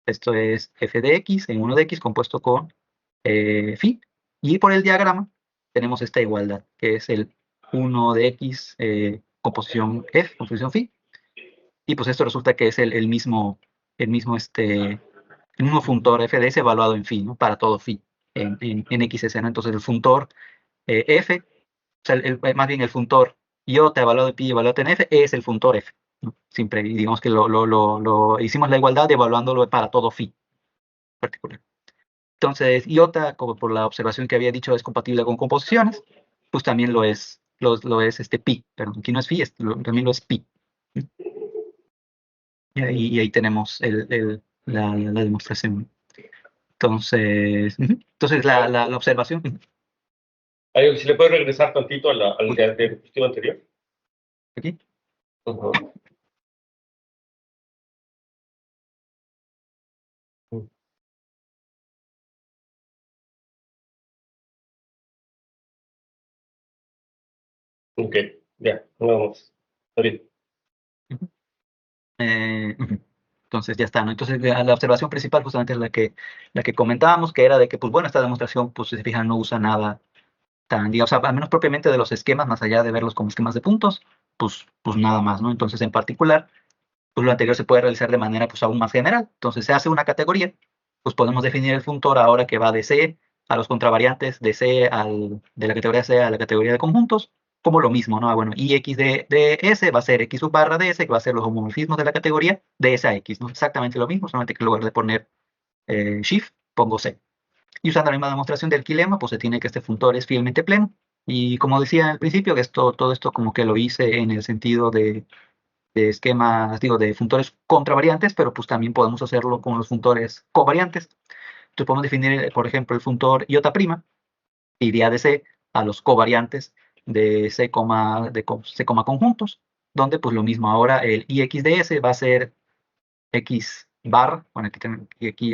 esto es f de x en 1 de x compuesto con phi. Y por el diagrama tenemos esta igualdad, que es el 1 de X, composición F, composición phi, y pues esto resulta que es el mismo funtor f de s evaluado en phi, ¿no? Para todo phi en XS, ¿no? Entonces el funtor f, o sea, más bien el funtor iota evaluado en pi evaluado en f es el funtor f, ¿no? Siempre digamos que hicimos la igualdad evaluándolo para todo phi particular. Entonces iota, como por la observación que había dicho, es compatible con composiciones, pues también lo es pi, perdón, aquí no es phi, también lo es pi. Y ahí tenemos la demostración. Entonces, la observación.
Si le puedes regresar tantito al diapositivo anterior.
Aquí.
Uh-huh. Ok, ya, vamos.
Entonces ya está, ¿no? Entonces la observación principal justamente es la que comentábamos, que era de que, pues bueno, esta demostración, pues si se fijan, no usa nada tan, digamos, al menos propiamente de los esquemas, más allá de verlos como esquemas de puntos, pues nada más, ¿no? Entonces, en particular, pues lo anterior se puede realizar de manera pues aún más general. Entonces se hace una categoría, pues podemos definir el funtor ahora que va de C a los contravariantes, de de la categoría C a la categoría de conjuntos, como lo mismo, ¿no? Bueno, IX de S va a ser X sub barra de S, que va a ser los homomorfismos de la categoría de S a X, ¿no? Exactamente lo mismo, solamente que en lugar de poner shift, pongo C. Y usando la misma demostración del quilema, pues se tiene que este funtor es fielmente pleno. Y como decía al principio, que todo esto como que lo hice en el sentido de esquemas, digo, de funtores contravariantes, pero pues también podemos hacerlo con los funtores covariantes. Entonces podemos definir, por ejemplo, el funtor iota prima, iría de C a los covariantes de C, conjuntos, donde pues lo mismo ahora el IX de S va a ser X bar, bueno,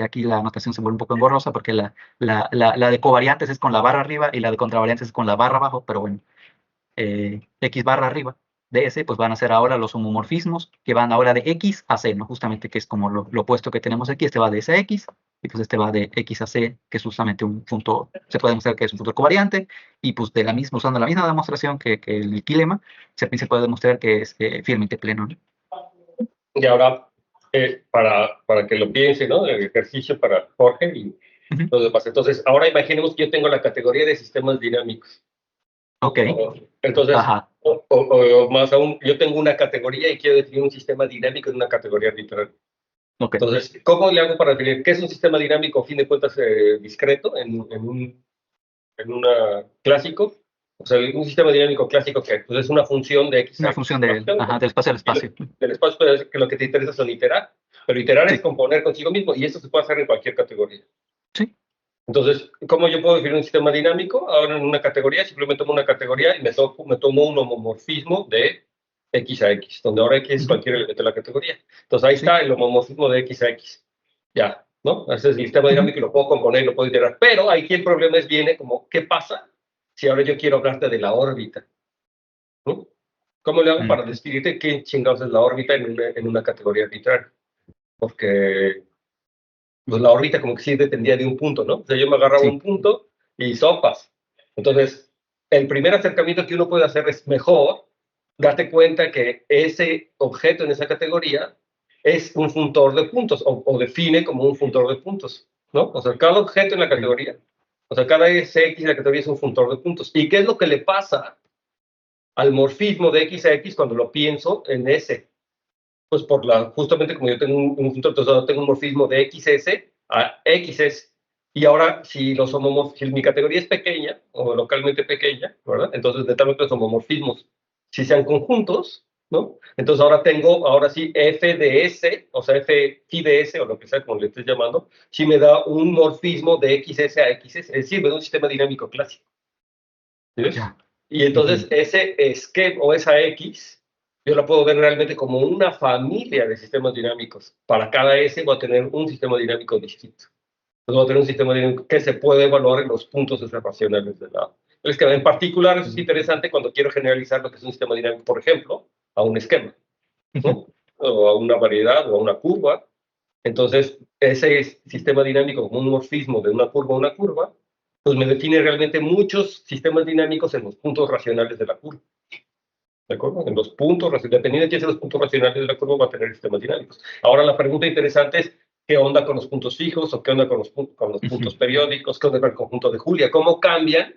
aquí la notación se vuelve un poco engorrosa porque la de covariantes es con la barra arriba y la de contravariantes es con la barra abajo, pero bueno, X barra arriba de S, pues van a ser ahora los homomorfismos que van ahora de X a C, ¿no? Justamente que es como lo opuesto que tenemos aquí, este va de S a X, y pues este va de X a C, que es justamente un funtor, se puede demostrar que es un funtor covariante, y pues usando la misma demostración que el quilema, se puede demostrar que es fielmente pleno, ¿no?
Y ahora, para que lo piense, ¿no? El ejercicio para Jorge y los demás. Entonces, ahora imaginemos que yo tengo la categoría de sistemas dinámicos.
Ok.
Entonces,
Ajá.
o más aún, yo tengo una categoría y quiero definir un sistema dinámico en una categoría arbitral.
Okay.
Entonces, ¿cómo le hago para definir qué es un sistema dinámico, a fin de cuentas, discreto en un clásico? O sea, un sistema dinámico clásico que pues, es una función de X.
Una función del espacio al espacio.
Del espacio, que lo que te interesa son iterar, pero iterar
Sí.
es componer consigo mismo y eso se puede hacer en cualquier categoría.
Sí.
Entonces, ¿cómo yo puedo definir un sistema dinámico? Ahora en una categoría, simplemente tomo una categoría y me tomo un homomorfismo de X a X, donde ahora X es cualquier elemento de la categoría. Entonces ahí está el homomorfismo de X a X. Ya, ¿no? Ese es el sistema dinámico y lo puedo componer y lo puedo iterar. Pero aquí el problema viene como, ¿qué pasa si ahora yo quiero hablarte de la órbita? ¿No? ¿Cómo le hago para describirte qué chingados es la órbita en una categoría arbitral? Porque pues la órbita como que sí dependía de un punto, ¿no? O sea, yo me agarraba un punto y sopas. Entonces, el primer acercamiento que uno puede hacer es mejor darte cuenta que ese objeto en esa categoría es un funtor de puntos o define como un funtor de puntos, ¿no? O sea, cada objeto en la categoría, o sea, cada SX en la categoría es un funtor de puntos. ¿Y qué es lo que le pasa al morfismo de X a X cuando lo pienso en S? Pues justamente como yo tengo un funtor, entonces tengo un morfismo de XS a XS. Y ahora, si mi categoría es pequeña o localmente pequeña, ¿verdad? Entonces, de tal manera los homomorfismos, si sean conjuntos, ¿no? Entonces, ahora sí, F de S, o sea, F phi de S, o lo que sea, como le estés llamando, sí me da un morfismo de XS a XS, es decir, me da un sistema dinámico clásico. ¿Sí? Y entonces, ese esquema o esa X, yo la puedo ver realmente como una familia de sistemas dinámicos. Para cada S voy a tener un sistema dinámico distinto. Entonces voy a tener un sistema dinámico que se puede evaluar en los puntos observacionales del lado. El esquema en particular, eso es interesante cuando quiero generalizar lo que es un sistema dinámico, por ejemplo, a un esquema, ¿no? O a una variedad o a una curva. Entonces, ese sistema dinámico como un morfismo de una curva a una curva, pues me define realmente muchos sistemas dinámicos en los puntos racionales de la curva. ¿De acuerdo? En los puntos racionales, dependiendo de quién sean los puntos racionales de la curva, va a tener sistemas dinámicos. Ahora la pregunta interesante es, ¿qué onda con los puntos fijos o qué onda con los puntos periódicos? ¿Qué onda con el conjunto de Julia? ¿Cómo cambian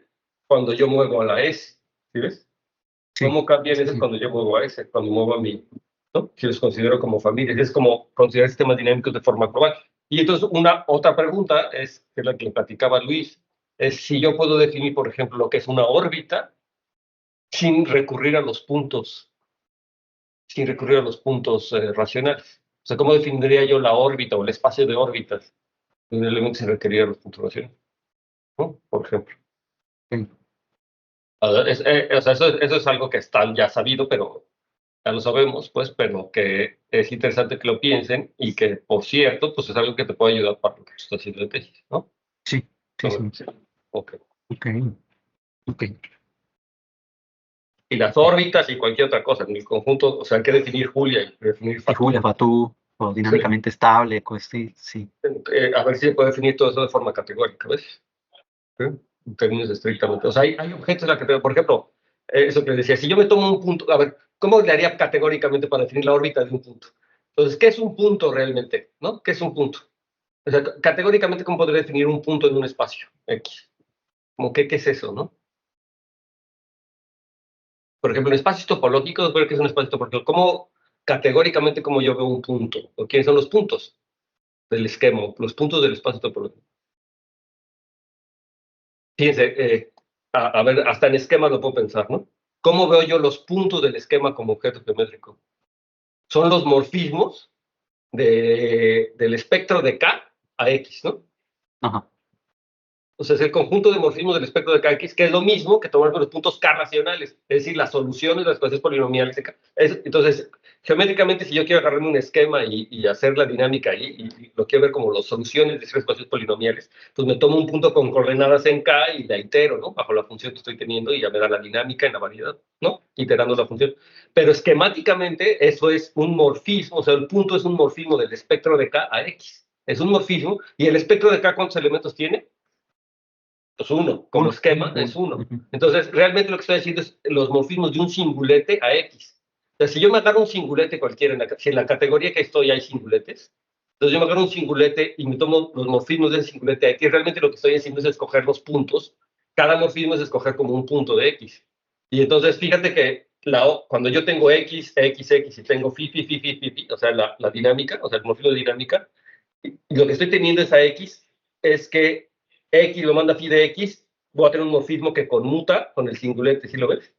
cuando yo muevo a la S? ¿Sí ves?
Sí.
¿Cómo cambian eso cuando yo muevo a S? Cuando muevo a mí, ¿no? Si los considero como familias. Es como considerar sistemas dinámicos de forma global. Y entonces otra pregunta es, que es la que le platicaba Luis, es si yo puedo definir, por ejemplo, lo que es una órbita sin recurrir a los puntos, racionales. O sea, ¿cómo definiría yo la órbita o el espacio de órbitas de un elemento sin requerir a los puntos racionales? ¿No? Por ejemplo.
Sí.
O sea, eso es algo que está ya sabido, pero ya lo sabemos, pues, pero que es interesante que lo piensen y que, por cierto, pues es algo que te puede ayudar para lo que tú estás haciendo de tesis, ¿no?
Sí, sí, sí.
Ok.
Ok.
Y las órbitas y cualquier otra cosa, en el conjunto, o sea, hay que definir Julia y definir
Y
Fatou.
Julia, Fatou, o dinámicamente estable, pues sí.
A ver si se puede definir todo eso de forma categórica, ¿ves? ¿Sí? En términos estrictamente. O sea, hay objetos en la categoría, por ejemplo, eso que les decía, si yo me tomo un punto, a ver, ¿cómo le haría categóricamente para definir la órbita de un punto? Entonces, ¿qué es un punto realmente? ¿No? ¿Qué es un punto? O sea, categóricamente, ¿cómo podría definir un punto en un espacio X? Como ¿qué es eso, no? Por ejemplo, en espacios topológicos, ver qué es un espacio topológico. ¿Cómo, categóricamente, cómo yo veo un punto? ¿O quiénes son los puntos del esquema? Los puntos del espacio topológico. Fíjense, a ver, hasta en esquemas lo puedo pensar, ¿no? ¿Cómo veo yo los puntos del esquema como objeto geométrico? Son los morfismos del espectro de K a X, ¿no?
Ajá.
O sea, es el conjunto de morfismos del espectro de K-X, que es lo mismo que tomar los puntos K racionales, es decir, las soluciones de las ecuaciones polinomiales de K. Entonces, geométricamente, si yo quiero agarrarme un esquema y hacer la dinámica ahí, y lo quiero ver como las soluciones de esas ecuaciones polinomiales, pues me tomo un punto con coordenadas en K y la itero, ¿no? Bajo la función que estoy teniendo y ya me da la dinámica en la variedad, ¿no? Iterando la función. Pero esquemáticamente, eso es un morfismo, o sea, el punto es un morfismo del espectro de K a X. Es un morfismo, y el espectro de K, ¿cuántos elementos tiene? Pues uno, como esquema es uno. Entonces, realmente lo que estoy haciendo es los morfismos de un singulete a X. O sea, si yo me agarro un singulete cualquiera, si en la categoría que estoy hay singuletes, entonces yo me agarro un singulete y me tomo los morfismos de ese singulete a X, realmente lo que estoy haciendo es escoger los puntos. Cada morfismo es escoger como un punto de X. Y entonces, fíjate que cuando yo tengo X y tengo phi, o sea, la dinámica, o sea, el morfismo de dinámica, y lo que estoy teniendo esa X es que X lo manda phi de X, voy a tener un morfismo que conmuta con el singulete, ¿sí lo ves?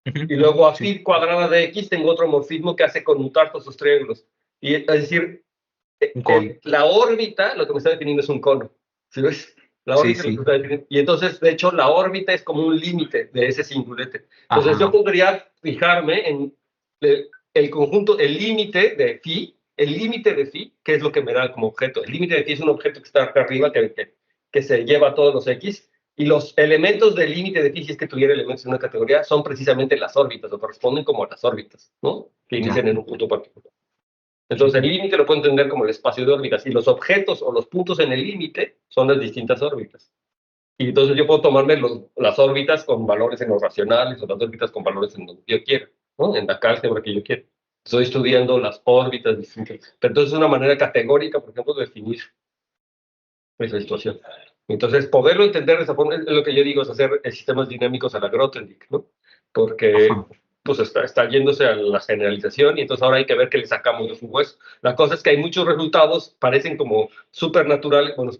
Y luego a phi cuadrada de X tengo otro morfismo que hace conmutar todos sus triángulos. Y es decir, la órbita lo que me está definiendo es un cono, ¿sí ves? La órbita lo que está definiendo. Y entonces, de hecho, la órbita es como un límite de ese singulete. Entonces, yo podría fijarme en el conjunto, el límite de phi, que es lo que me da como objeto. El límite de phi es un objeto que está acá arriba, que se lleva a todos los X, y los elementos del límite de phi, si es que tuviera elementos en una categoría, son precisamente las órbitas, o corresponden como a las órbitas, ¿no? Que inician en un punto particular. Entonces, el límite lo puedo entender como el espacio de órbitas, y los objetos o los puntos en el límite son las distintas órbitas. Y entonces yo puedo tomarme las órbitas con valores en los racionales, o las órbitas con valores en donde yo quiera, ¿no? En la álgebra que yo quiera. Estoy estudiando las órbitas distintas. Pero entonces es una manera categórica, por ejemplo, de definir esa situación. Entonces, poderlo entender de esa forma es lo que yo digo, es hacer sistemas dinámicos a la Grothendieck, ¿no? Porque pues está yéndose a la generalización, y entonces ahora hay que ver qué le sacamos de su hueso. La cosa es que hay muchos resultados, parecen como supernaturales. Bueno,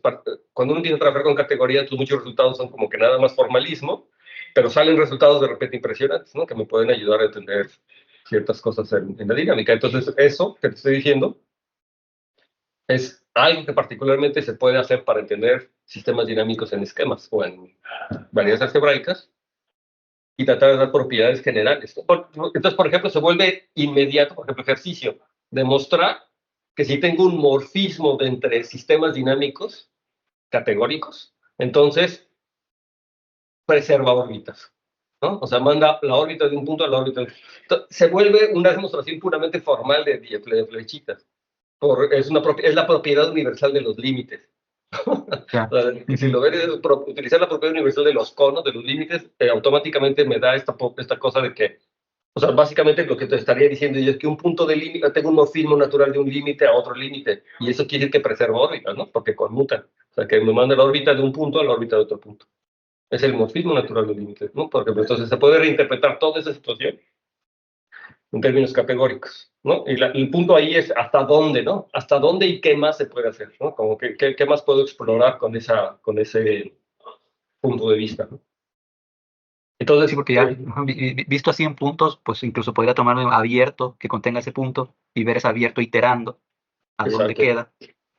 cuando uno empieza a trabajar con categorías, pues muchos resultados son como que nada más formalismo, pero salen resultados de repente impresionantes, ¿no? Que me pueden ayudar a entender ciertas cosas en la dinámica. Entonces, eso que te estoy diciendo es algo que particularmente se puede hacer para entender sistemas dinámicos en esquemas o en variedades algebraicas y tratar de dar propiedades generales. Entonces, por ejemplo, se vuelve inmediato, por ejemplo, ejercicio, demostrar que si tengo un morfismo de entre sistemas dinámicos categóricos, entonces preserva órbitas, ¿no? O sea, manda la órbita de un punto a la órbita. Se vuelve una demostración puramente formal de flechitas. Es la propiedad universal de los límites.
Claro.
O sea, si lo ven, utilizar la propiedad universal de los conos, de los límites, automáticamente me da esta cosa de que, o sea, básicamente lo que te estaría diciendo yo es que un punto de límite, tengo un morfismo natural de un límite a otro límite, y eso quiere decir que preserva órbitas, ¿no? Porque conmutan. O sea, que me manda la órbita de un punto a la órbita de otro punto. Es el morfismo natural del límite, ¿no? Porque pues, entonces se puede reinterpretar toda esa situación en términos categóricos, ¿no? Y el punto ahí es hasta dónde, ¿no? Hasta dónde y qué más se puede hacer, ¿no? Como qué más puedo explorar con ese punto de vista, ¿no? Entonces,
Sí, porque ya visto así en puntos, pues incluso podría tomarme abierto que contenga ese punto y ver ese abierto iterando a dónde
exacto,
queda.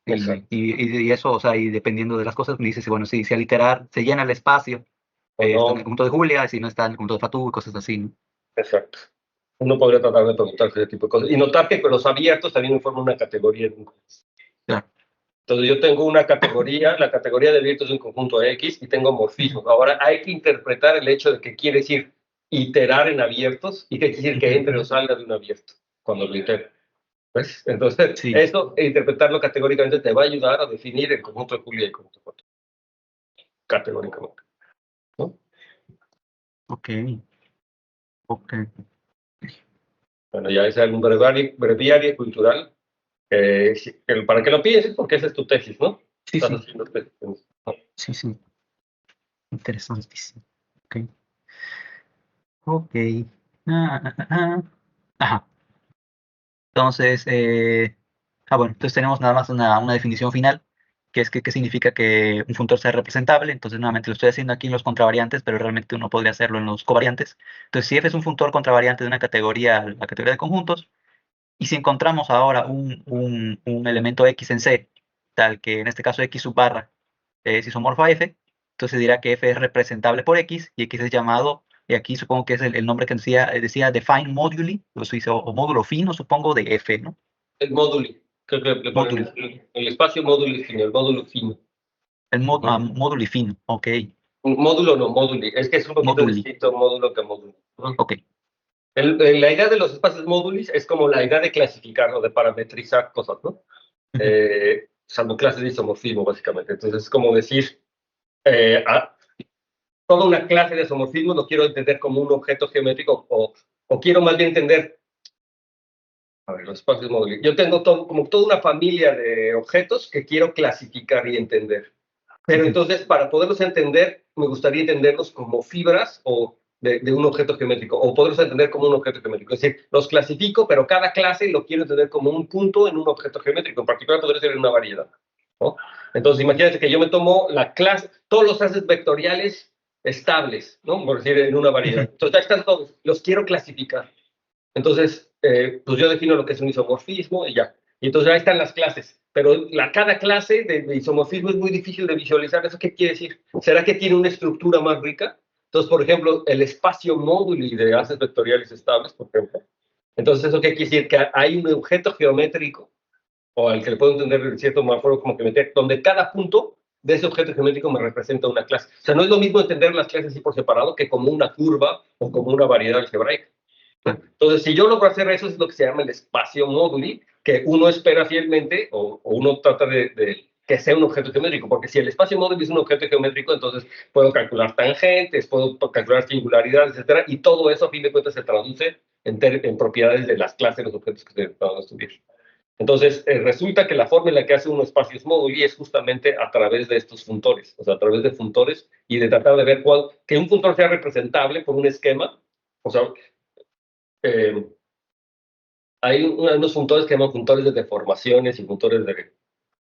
exacto.
Y eso, o sea, y dependiendo de las cosas, me dices, bueno, si al iterar se llena el espacio,
O
está en el
no,
conjunto de Julia, si no está en el conjunto de Fatou y cosas así, ¿no?
exacto. Uno podría tratar de preguntarse ese tipo de cosas. Y notar que con los abiertos también forman una categoría.
Claro.
Entonces yo tengo una categoría, la categoría de abiertos de un conjunto X y tengo morfismos. Ahora hay que interpretar el hecho de que quiere decir iterar en abiertos y que quiere decir que entre o salga de un abierto cuando lo itero. ¿Ves? Entonces,
Sí.
eso, interpretarlo categóricamente te va a ayudar a definir el conjunto de Julia y el conjunto de Fatou. Categóricamente, ¿no?
Ok. Ok.
Bueno, ya es un breviario cultural. Para que lo pienses, porque esa es tu tesis, ¿no?
Sí,
Estás
sí.
haciendo tesis. ¿No?
Sí, sí. Interesantísimo. Ok. Ok. Ajá. Entonces, bueno, entonces tenemos nada más una definición final, que es que qué significa que un funtor sea representable. Entonces, nuevamente lo estoy haciendo aquí en los contravariantes, pero realmente uno podría hacerlo en los covariantes. Entonces, si f es un funtor contravariante de una categoría, la categoría de conjuntos, y si encontramos ahora un elemento x en C, tal que en este caso x sub barra es isomorfo a f, entonces dirá que f es representable por x, y x es llamado, y aquí supongo que es el nombre que decía define moduli, o módulo fino, supongo, de f, ¿no?
El módulo, creo que le ponen
Módulo.
el espacio módulo fino, el módulo fino.
El módulo fino, ok.
Un módulo no, móduli. Es que es un poquito
Móduli,
distinto módulo que módulo.
ok.
La idea de los espacios módulis es como la idea de clasificar o de parametrizar cosas, ¿no?
Ujú,
Salvo clases de isomorfismo, básicamente. Entonces, es como decir, toda una clase de isomorfismo lo quiero entender como un objeto geométrico o quiero más bien entender, a ver, los espacios módulos. Yo tengo como toda una familia de objetos que quiero clasificar y entender. Pero
ujú,
entonces, para poderlos entender, me gustaría entenderlos como fibras o de un objeto geométrico, o poderlos entender como un objeto geométrico. Es decir, los clasifico, pero cada clase lo quiero entender como un punto en un objeto geométrico. En particular, podría ser en una variedad, ¿no? Entonces, imagínate que yo me tomo la clase, todos los clases vectoriales estables, ¿no? Por decir, en una variedad.
ujú.
Entonces, ya están todos, los quiero clasificar. Entonces, pues yo defino lo que es un isomorfismo y ya. Y entonces ahí están las clases. Pero cada clase de isomorfismo es muy difícil de visualizar. ¿Eso qué quiere decir? ¿Será que tiene una estructura más rica? Entonces, por ejemplo, el espacio móduli de haces vectoriales estables, por ejemplo. Entonces, ¿eso qué quiere decir? Que hay un objeto geométrico, o al que le puedo entender de cierto modo, como que meter, donde cada punto de ese objeto geométrico me representa una clase. O sea, no es lo mismo entender las clases así por separado que como una curva o como una variedad algebraica. Entonces, si yo logro hacer eso, es lo que se llama el espacio móduli, que uno espera fielmente o uno trata de que sea un objeto geométrico, porque si el espacio móduli es un objeto geométrico, entonces puedo calcular tangentes, puedo calcular singularidades, etcétera, y todo eso a fin de cuentas se traduce en propiedades de las clases de los objetos que se van a estudiar. Entonces, resulta que la forma en la que hace un espacio móduli es justamente a través de estos funtores, o sea, a través de funtores y de tratar de ver que un funtor sea representable por un esquema, o sea, eh, hay unos funtores que llaman funtores de deformaciones y funtores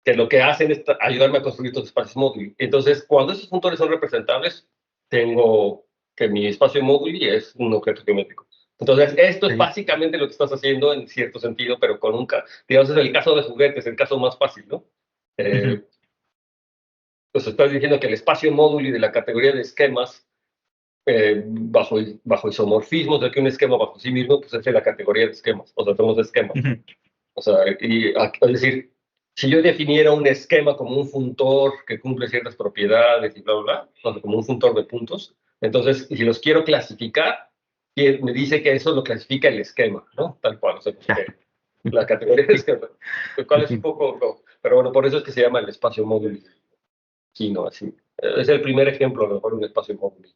que lo que hacen es ayudarme a construir estos espacios módulos. Entonces, cuando esos funtores son representables, tengo que mi espacio módulo es un objeto geométrico. Entonces, esto es
Sí.
básicamente lo que estás haciendo en cierto sentido, pero con digamos, es el caso de juguetes, el caso más fácil, ¿no?
Ujú,
Pues estás diciendo que el espacio módulo de la categoría de esquemas bajo isomorfismos, de que un esquema bajo sí mismo, pues es de la categoría de esquemas, o sea, somos esquemas.
ujú.
O sea, es decir, si yo definiera un esquema como un funtor que cumple ciertas propiedades y bla, bla, bla, o sea, como un funtor de puntos, entonces, si los quiero clasificar, me dice que eso lo clasifica el esquema, ¿no? Tal cual, o sea,
Ya.
la categoría de
Sí,
esquema, lo cual es un
entiendo.
poco, pero bueno, por eso es que se llama el espacio módulo. sino así. Es el primer ejemplo, a lo mejor, un espacio móvil.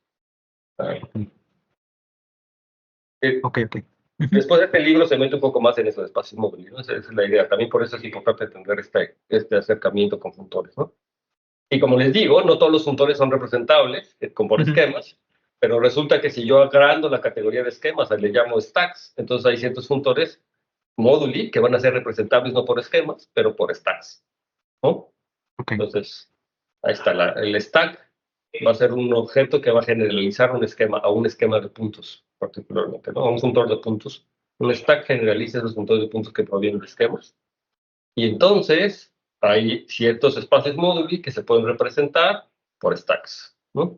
Ok. Ujú.
Después de este libro se mete un poco más en eso de espacios móviles, ¿no? Esa es la idea. También por eso es importante entender este acercamiento con funtores, ¿no? Y como les digo, no todos los funtores son representables por
Ujú.
esquemas, pero resulta que si yo agrando la categoría de esquemas, le llamo stacks, entonces hay ciertos funtores móduli que van a ser representables no por esquemas, pero por stacks, ¿no?
Ok.
Entonces, ahí está el stack. Va a ser un objeto que va a generalizar un esquema a un esquema de puntos, particularmente, ¿no? A un funtor de puntos. Un stack generaliza esos funtores de puntos que provienen de esquemas. Y entonces hay ciertos espacios móduli que se pueden representar por stacks, ¿no?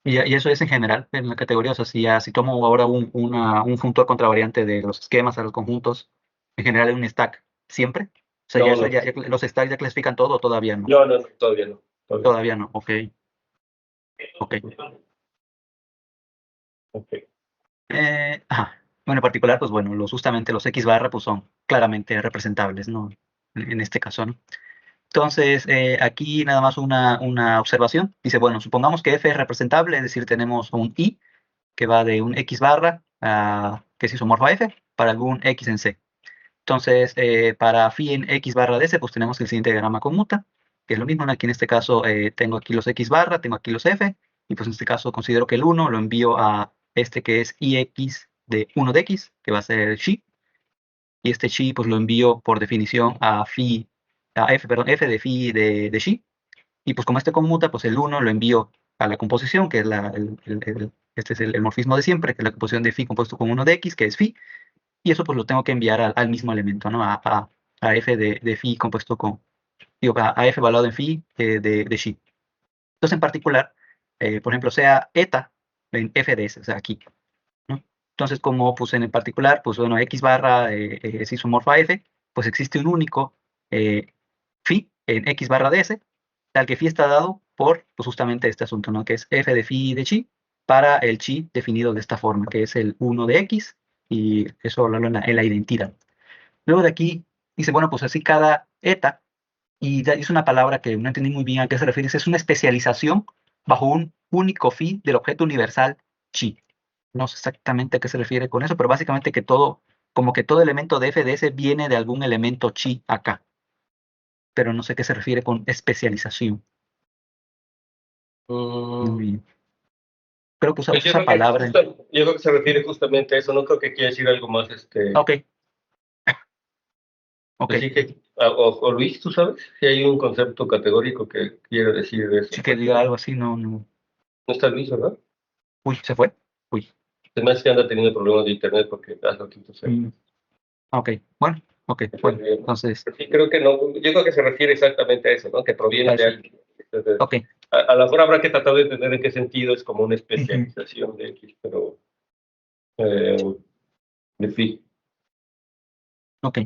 Y eso es en general en la categoría. O sea, si tomo ahora un funtor contravariante de los esquemas a los conjuntos, en general es un stack, ¿siempre? O sea,
No, no,
los stacks ya clasifican todo o todavía no.
no, todavía no.
Todavía no, ok.
Ok.
Ajá. Bueno, en particular, pues bueno, justamente los X barra pues son claramente representables, ¿no? En este caso, ¿no? Entonces, aquí nada más una observación. Dice, bueno, supongamos que F es representable, es decir, tenemos un I que va de un X barra que es isomorfo a F para algún X en C. Entonces, para phi en X barra de S, pues tenemos el siguiente diagrama conmuta, que es lo mismo, ¿no? Aquí en este caso tengo aquí los X barra, tengo aquí los F, y pues en este caso considero que el 1 lo envío a este que es IX de 1 de X, que va a ser xi, y este xi pues lo envío por definición a F de phi de xi, y pues como este conmuta, pues el 1 lo envío a la composición, que es este es el morfismo de siempre, que es la composición de phi compuesto con 1 de X, que es phi, y eso pues lo tengo que enviar al mismo elemento, ¿no? A f de phi compuesto con, digo, a f evaluado en phi de xi. Entonces, en particular, por ejemplo, sea eta en f de s, o sea, aquí, ¿no? Entonces, como puse en el particular, pues bueno, x barra es isomorfo a f, pues existe un único phi en x barra de s, tal que phi está dado por pues, justamente este asunto, ¿no? Que es f de phi de chi para el chi definido de esta forma, que es el 1 de x, y eso hablarlo en la identidad. Luego de aquí dice, bueno, pues así cada eta, y es una palabra que no entendí muy bien a qué se refiere, es una especialización bajo un único phi del objeto universal chi. No sé exactamente a qué se refiere con eso, pero básicamente que todo, como que todo elemento de f de s viene de algún elemento chi acá, pero no sé qué se refiere con especialización. Muy bien. Creo que usamos esa palabra.
Yo creo que se refiere justamente a eso, no creo que quiera decir algo más.
Ok.
Así que, o Luis, ¿tú sabes si hay un concepto categórico que quiere decir eso?
Sí, que diga algo así, no.
No está Luis, ¿verdad?
Uy, se fue. Uy.
Se me hace que anda teniendo problemas de internet porque hace ratito se...
Ok, bueno, entonces...
Sí, creo que no, yo creo que se refiere exactamente a eso, ¿no? Que proviene de alguien. Entonces,
ok.
A lo mejor habrá que tratar de entender en qué sentido es como una especialización de X, pero de phi.
Ok.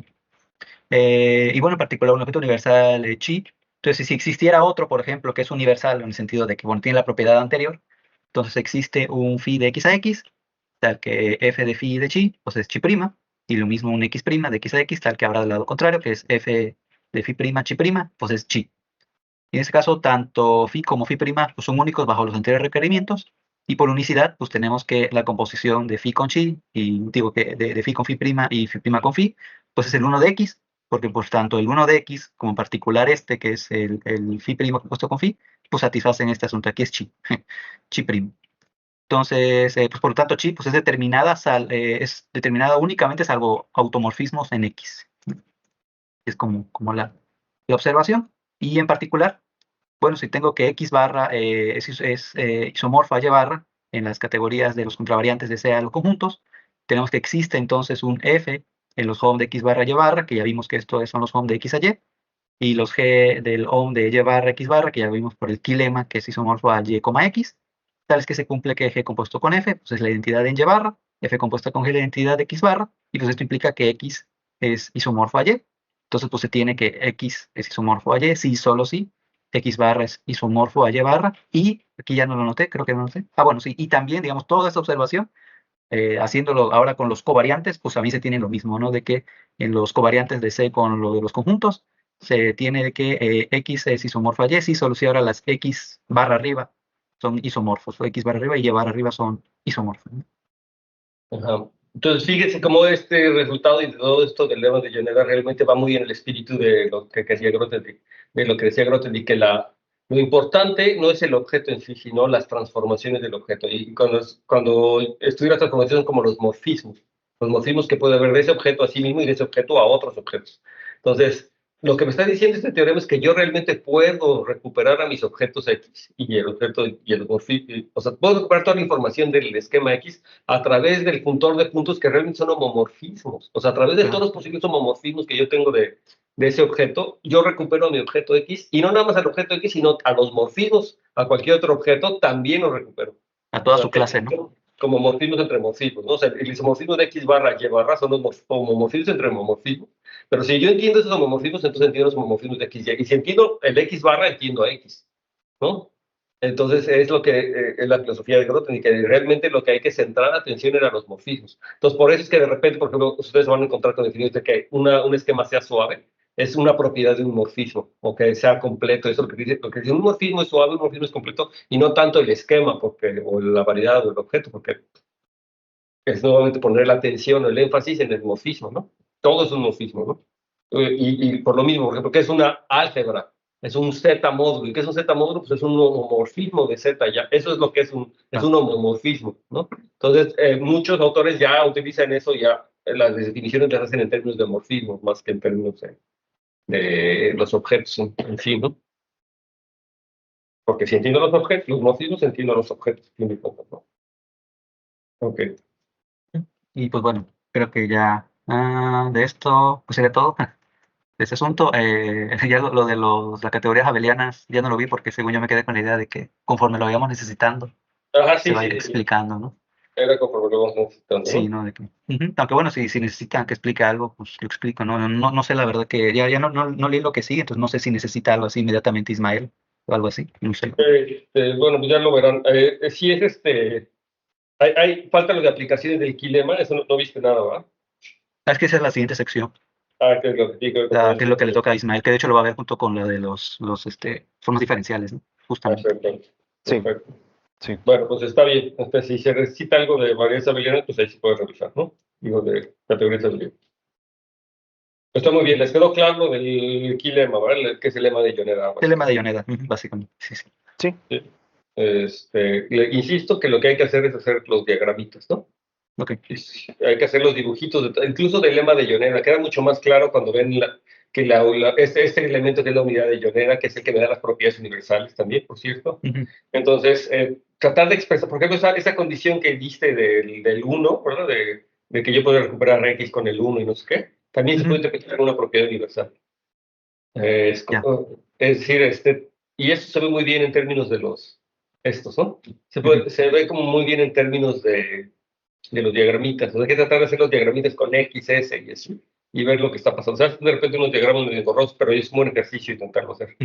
Y bueno, en particular un objeto universal chi. Entonces, si existiera otro, por ejemplo, que es universal en el sentido de que bueno, tiene la propiedad anterior, entonces existe un phi de x a x, tal que f de phi de chi, pues es chi prima, y lo mismo un x prima de x a x, tal que habrá del lado contrario, que es f de phi prima chi prima, pues es chi. Y en este caso, tanto phi como phi prima pues, son únicos bajo los anteriores requerimientos, y por unicidad, pues tenemos que la composición de phi con chi, y digo que de phi con phi prima y phi prima con phi, pues es el 1 de x, porque por tanto el 1 de x, como en particular este, que es el phi prima compuesto con phi, pues satisfacen este asunto, aquí es chi, chi primo. Entonces, pues por lo tanto, chi pues es determinada únicamente salvo automorfismos en x. Es como la observación. Y en particular, bueno, si tengo que X barra es isomorfo a Y barra en las categorías de los contravariantes de C a los conjuntos, tenemos que existe entonces un F en los home de X barra Y barra, que ya vimos que estos son los home de X a Y, y los G del home de Y barra X barra, que ya vimos por el kilema, que es isomorfo a Y, X, tal es que se cumple que G compuesto con F, pues es la identidad en Y barra, F compuesta con G la identidad de X barra, y pues esto implica que X es isomorfo a Y. Entonces, pues se tiene que X es isomorfo a Y, sí, solo sí, X barra es isomorfo a Y barra, y aquí ya no lo noté, creo que no lo noté. Bueno, sí, y también, digamos, toda esta observación, haciéndolo ahora con los covariantes, pues a mí se tiene lo mismo, ¿no? De que en los covariantes de C con lo de los conjuntos, se tiene que X es isomorfo a Y, sí, solo si ahora las X barra arriba son isomorfos, o X barra arriba y Y barra arriba son isomorfos, ¿no?
Ajá. Entonces, fíjense cómo este resultado y todo esto del lema de Yoneda realmente va muy en el espíritu de lo que decía Grothendieck, lo importante no es el objeto en sí, sino las transformaciones del objeto. Y cuando estudio las transformaciones son como los morfismos que puede haber de ese objeto a sí mismo y de ese objeto a otros objetos. Entonces, lo que me está diciendo este teorema es que yo realmente puedo recuperar a mis objetos X y el objeto y el morfismo, o sea, puedo recuperar toda la información del esquema X a través del puntor de puntos que realmente son homomorfismos. O sea, a través de todos los posibles homomorfismos que yo tengo de ese objeto, yo recupero mi objeto X, y no nada más al objeto X, sino a los morfismos, a cualquier otro objeto, también lo recupero.
A toda
O sea,
su clase, ¿no?
Como morfismos entre morfismos, ¿no? O sea, el isomorfismo de X barra Y barra son los homomorfismos entre homomorfismos. Pero si yo entiendo esos homomorfismos, entonces entiendo los homomorfismos de X y Y. Y si entiendo el X barra, entiendo a X, ¿no? Entonces es lo que es la filosofía de Grothendieck, que realmente lo que hay que centrar atención era los morfismos. Entonces por eso es que de repente, por ejemplo, ustedes van a encontrar con definidos de que un esquema sea suave, es una propiedad de un morfismo, o que sea completo. Eso es lo que dice un morfismo es suave, un morfismo es completo, y no tanto el esquema, o la variedad o el objeto, porque es nuevamente poner la atención o el énfasis en el morfismo, ¿no? Todo es un morfismo, ¿no? Y por lo mismo, porque es una álgebra, es un Z módulo. ¿Y qué es un Z módulo? Pues es un homomorfismo de Z ya. Eso es lo que es un homomorfismo, ¿no? Entonces, muchos autores ya utilizan eso, ya las definiciones las hacen en términos de morfismo, más que en términos de los objetos en sí, ¿no? Porque si entiendo los objetos, los morfismos, entiendo los objetos, ¿no? Ok.
Y pues bueno, creo que ya de esto pues sería todo de este asunto. Ya lo de las categorías abelianas ya no lo vi porque según yo me quedé con la idea de que conforme lo vayamos necesitando
Ajá,
se
sí,
va a ir
sí, sí.
explicando, ¿no?
Era conforme lo vamos necesitando, ¿no?
Sí, ¿no? Aunque bueno, si necesitan que explique algo, pues lo explico, ¿no? No sé la verdad que ya no leí lo que sigue, entonces no sé si necesita algo así inmediatamente Ismael o algo así, no sé.
Bueno, pues ya lo verán. Sí es falta lo de aplicaciones del kilema, eso no viste nada, ¿va?
Es que esa es la siguiente sección,
Que es lo que digo.
que es lo que le toca a Ismael, que de hecho lo va a ver junto con la de los formas diferenciales, ¿no? Justamente.
Perfecto.
Sí,
Perfecto.
sí.
Bueno, pues está bien. Si se necesita algo de variedades abelianas, pues ahí se puede revisar, ¿no? Digo, de categorías abelianas. Está muy bien, les quedó claro lo del kilema, ¿verdad? Que es el lema de Yoneda.
El lema de Yoneda, básicamente, sí.
Sí.
Le insisto que lo que hay que hacer es hacer los diagramitas, ¿no?
Ok.
Hay que hacer los dibujitos, incluso del lema de Yoneda. Queda mucho más claro cuando ven este elemento que es la unidad de Yoneda, que es el que me da las propiedades universales también, por cierto. Entonces, tratar de expresar, por ejemplo, esa condición que diste del 1, ¿verdad? De que yo puedo recuperar X con el 1 y no sé qué, también se puede interpretar como una propiedad universal. Es decir, y eso se ve muy bien en términos de estos, ¿no? Se ve como muy bien en términos de los diagramitas. O sea, hay que tratar de hacer los diagramitas con X, S y así, y ver lo que está pasando. O sea, de repente unos diagramas medio borrosos, pero es un buen ejercicio intentarlo hacer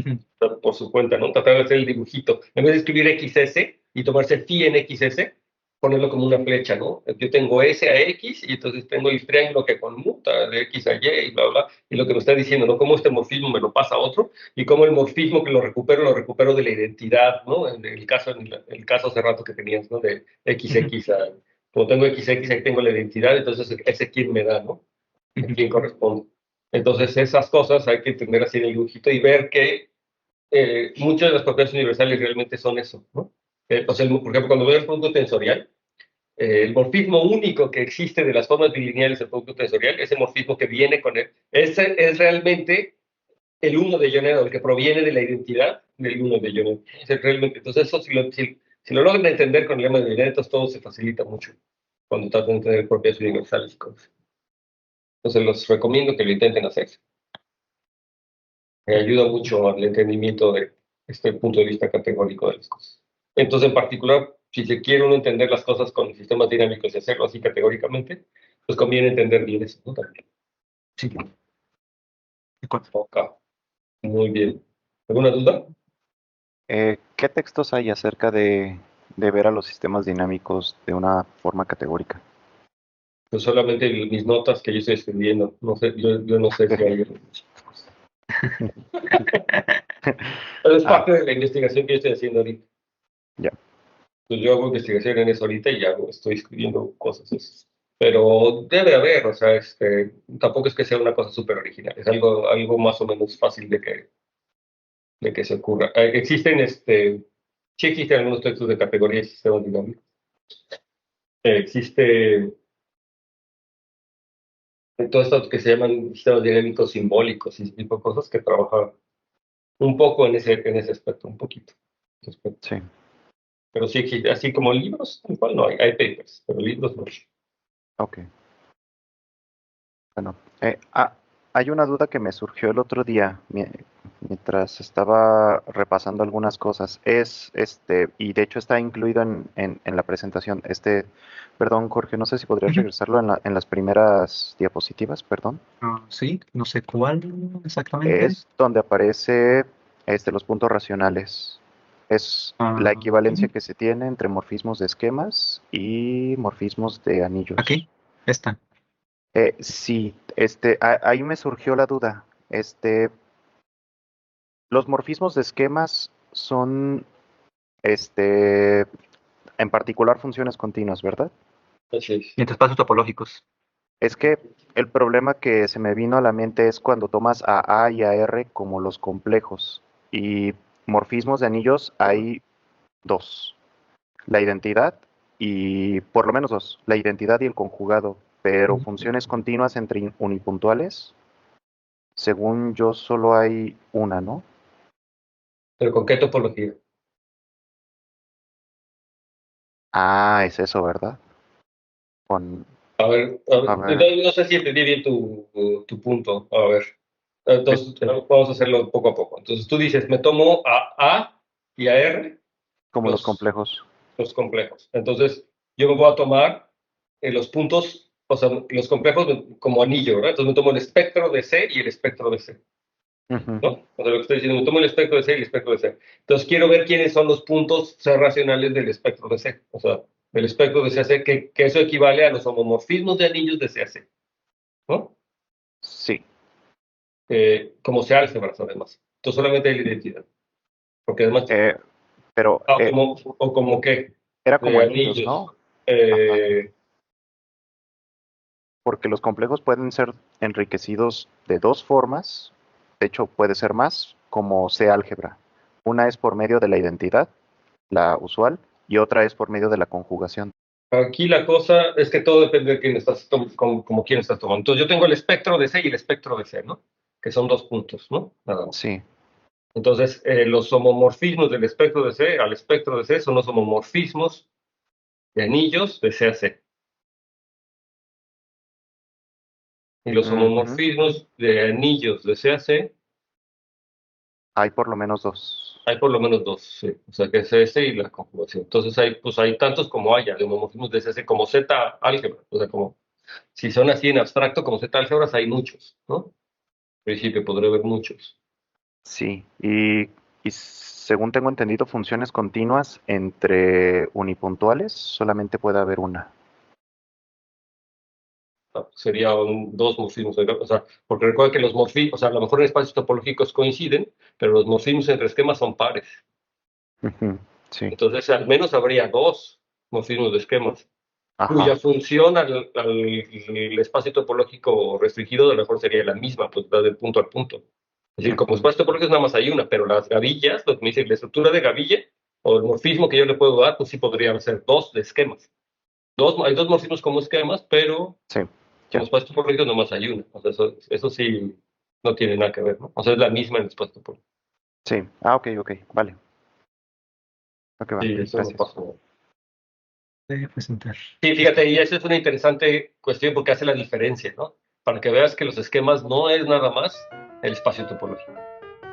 por su cuenta, ¿no? Tratar de hacer el dibujito. En vez de escribir XS y tomarse phi en XS, ponerlo como una flecha, ¿no? Yo tengo S a X y entonces tengo el triángulo que conmuta de X a Y y bla, bla, y lo que me está diciendo, ¿no? Cómo este morfismo me lo pasa a otro y cómo el morfismo que lo recupero de la identidad, ¿no? En el caso hace rato que tenías, ¿no? De XX como tengo XX, ahí tengo la identidad, entonces ese quién me da, ¿no? ¿A quién corresponde? Entonces esas cosas hay que entender así en el dibujito y ver que muchas de las propiedades universales realmente son eso, ¿no? Por ejemplo, cuando veo el producto tensorial, el morfismo único que existe de las formas bilineales del producto tensorial, ese morfismo que viene con él, ese es realmente el 1 de Yoneda, el que proviene de la identidad del 1 de Yoneda. Entonces eso si lo logran entender con el lema de Yoneda, entonces todo se facilita mucho cuando tratan de tener propiedades universales y cosas. Entonces los recomiendo que lo intenten hacer. Me ayuda mucho al entendimiento de este punto de vista categórico de las cosas. Entonces, en particular, si se quiere uno entender las cosas con sistemas dinámicos y hacerlo así categóricamente, pues conviene entender bien eso, ¿no? También.
Sí.
Ok. Muy bien. ¿Alguna duda?
¿Qué textos hay acerca de ver a los sistemas dinámicos de una forma categórica?
Pues solamente mis notas que yo estoy escribiendo. No sé, yo no sé si hay. Pero es
Ah,
parte de la investigación que yo estoy haciendo ahorita.
ya.
Pues yo hago investigación en eso ahorita y ya estoy escribiendo cosas. Pero debe haber, o sea, tampoco es que sea una cosa súper original, es algo más o menos fácil de que se ocurra. Sí existen algunos textos de categoría de sistemas dinámicos. Existe todo esto que se llaman sistemas dinámicos simbólicos y ese tipo de cosas que trabajan un poco en ese aspecto, un poquito.
Sí.
Pero sí existe, así como libros, tal cual no hay papers, pero libros no.
Ok. Bueno, hay una duda que me surgió el otro día mientras estaba repasando algunas cosas. Y de hecho está incluido en la presentación. Perdón, Jorge, no sé si podrías
Ujú.
regresarlo en las primeras diapositivas, perdón.
Sí, no sé cuál exactamente.
Es donde aparece los puntos racionales. Es la equivalencia que se tiene entre morfismos de esquemas y morfismos de anillos.
Aquí está.
Sí, ahí me surgió la duda. Los morfismos de esquemas son, en particular funciones continuas, ¿verdad?
Así es.
Y entre espacios topológicos.
Es que el problema que se me vino a la mente es cuando tomas a y a R como los complejos. Y morfismos de anillos hay dos. La identidad y, por lo menos dos, la identidad y el conjugado. Pero funciones continuas entre unipuntuales, según yo, solo hay una, ¿no?
¿Pero con qué topología?
Ah, es eso, ¿verdad? Con,
A ver,
a ver,
no sé si entendí bien tu punto. A ver, entonces vamos a hacerlo poco a poco. Entonces tú dices, me tomo a A y a R,
como los
los,
complejos.
los complejos. Entonces yo me voy a tomar los puntos, o sea, los complejos como anillo, ¿verdad? Entonces me tomo el espectro de C y el espectro de C,
Ujú.
¿no? O sea, lo que estoy diciendo, me tomo el espectro de C y el espectro de C. Entonces quiero ver quiénes son los puntos C racionales del espectro de C. O sea, del espectro de CAC, que eso equivale a los homomorfismos de anillos de CAC, ¿no?
Sí,
Como sea álgebras, además. Entonces solamente hay la identidad. Porque además,
eh, pero
como qué,
era como
de
anillos,
anillos.
¿no? Ajá.
Eh,
Porque los complejos pueden ser enriquecidos de dos formas, de hecho puede ser más, como C álgebra. Una es por medio de la identidad, la usual, y otra es por medio de la conjugación.
Aquí la cosa es que todo depende de quién estás como quién estás tomando. Entonces yo tengo el espectro de C y el espectro de C, ¿no? Que son 2 puntos, ¿no? Nada más.
Sí,
Entonces, los homomorfismos del espectro de C al espectro de C son los homomorfismos de anillos de C a C. Y los
ujú.
homomorfismos de anillos de C a C
Hay por lo menos dos.
hay por lo menos dos, sí. O sea, que es S y la conjugación. Entonces hay tantos como haya de homomorfismos de C a C, como Z álgebra. O sea, como si son así en abstracto como Z álgebras, hay muchos, ¿no? En principio podría haber muchos.
Sí, y según tengo entendido, funciones continuas entre unipuntuales solamente puede haber una.
Serían dos morfismos, o sea, porque recuerda que los morfismos, o sea, a lo mejor en espacios topológicos coinciden, pero los morfismos entre esquemas son pares.
Ujú. Sí,
Entonces, al menos habría dos morfismos de esquemas,
ajá,
cuya función al espacio topológico restringido a lo mejor sería la misma, pues va de punto a punto. Es decir, como
ujú.
espacio topológico nada más hay una, pero las gavillas, lo que me dice, la estructura de gavilla o el morfismo que yo le puedo dar, pues sí podrían ser dos de esquemas. Hay dos morfismos como esquemas, pero
Sí,
como
ya,
espacio topológico nomás hay una. O sea, eso sí no tiene nada que ver, ¿no? O sea, es la misma en el espacio topológico.
sí. Ah, ok, ok, vale. Ok, va,
Sí, eso no
gracias.
pasa nada.
Voy a presentar.
Sí, fíjate, y esa es una interesante cuestión porque hace la diferencia, ¿no? Para que veas que los esquemas no es nada más el espacio topológico,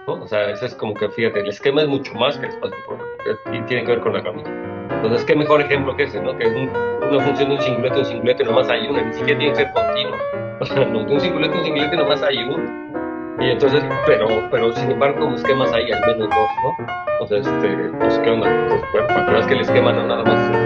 ¿no? O sea, eso es como que, fíjate, el esquema es mucho más que el espacio topológico y tiene que ver con la gráfica. Entonces, qué mejor ejemplo que ese, ¿no? Que una función de un singulete nomás hay una, ni siquiera tiene que ser continua. O sea, no, de un singulete nomás hay uno. Y entonces, pero sin embargo, como esquemas hay al menos dos, ¿no? O sea, pues, ¿qué onda? Entonces, bueno, para que veas que el esquema no nada más es un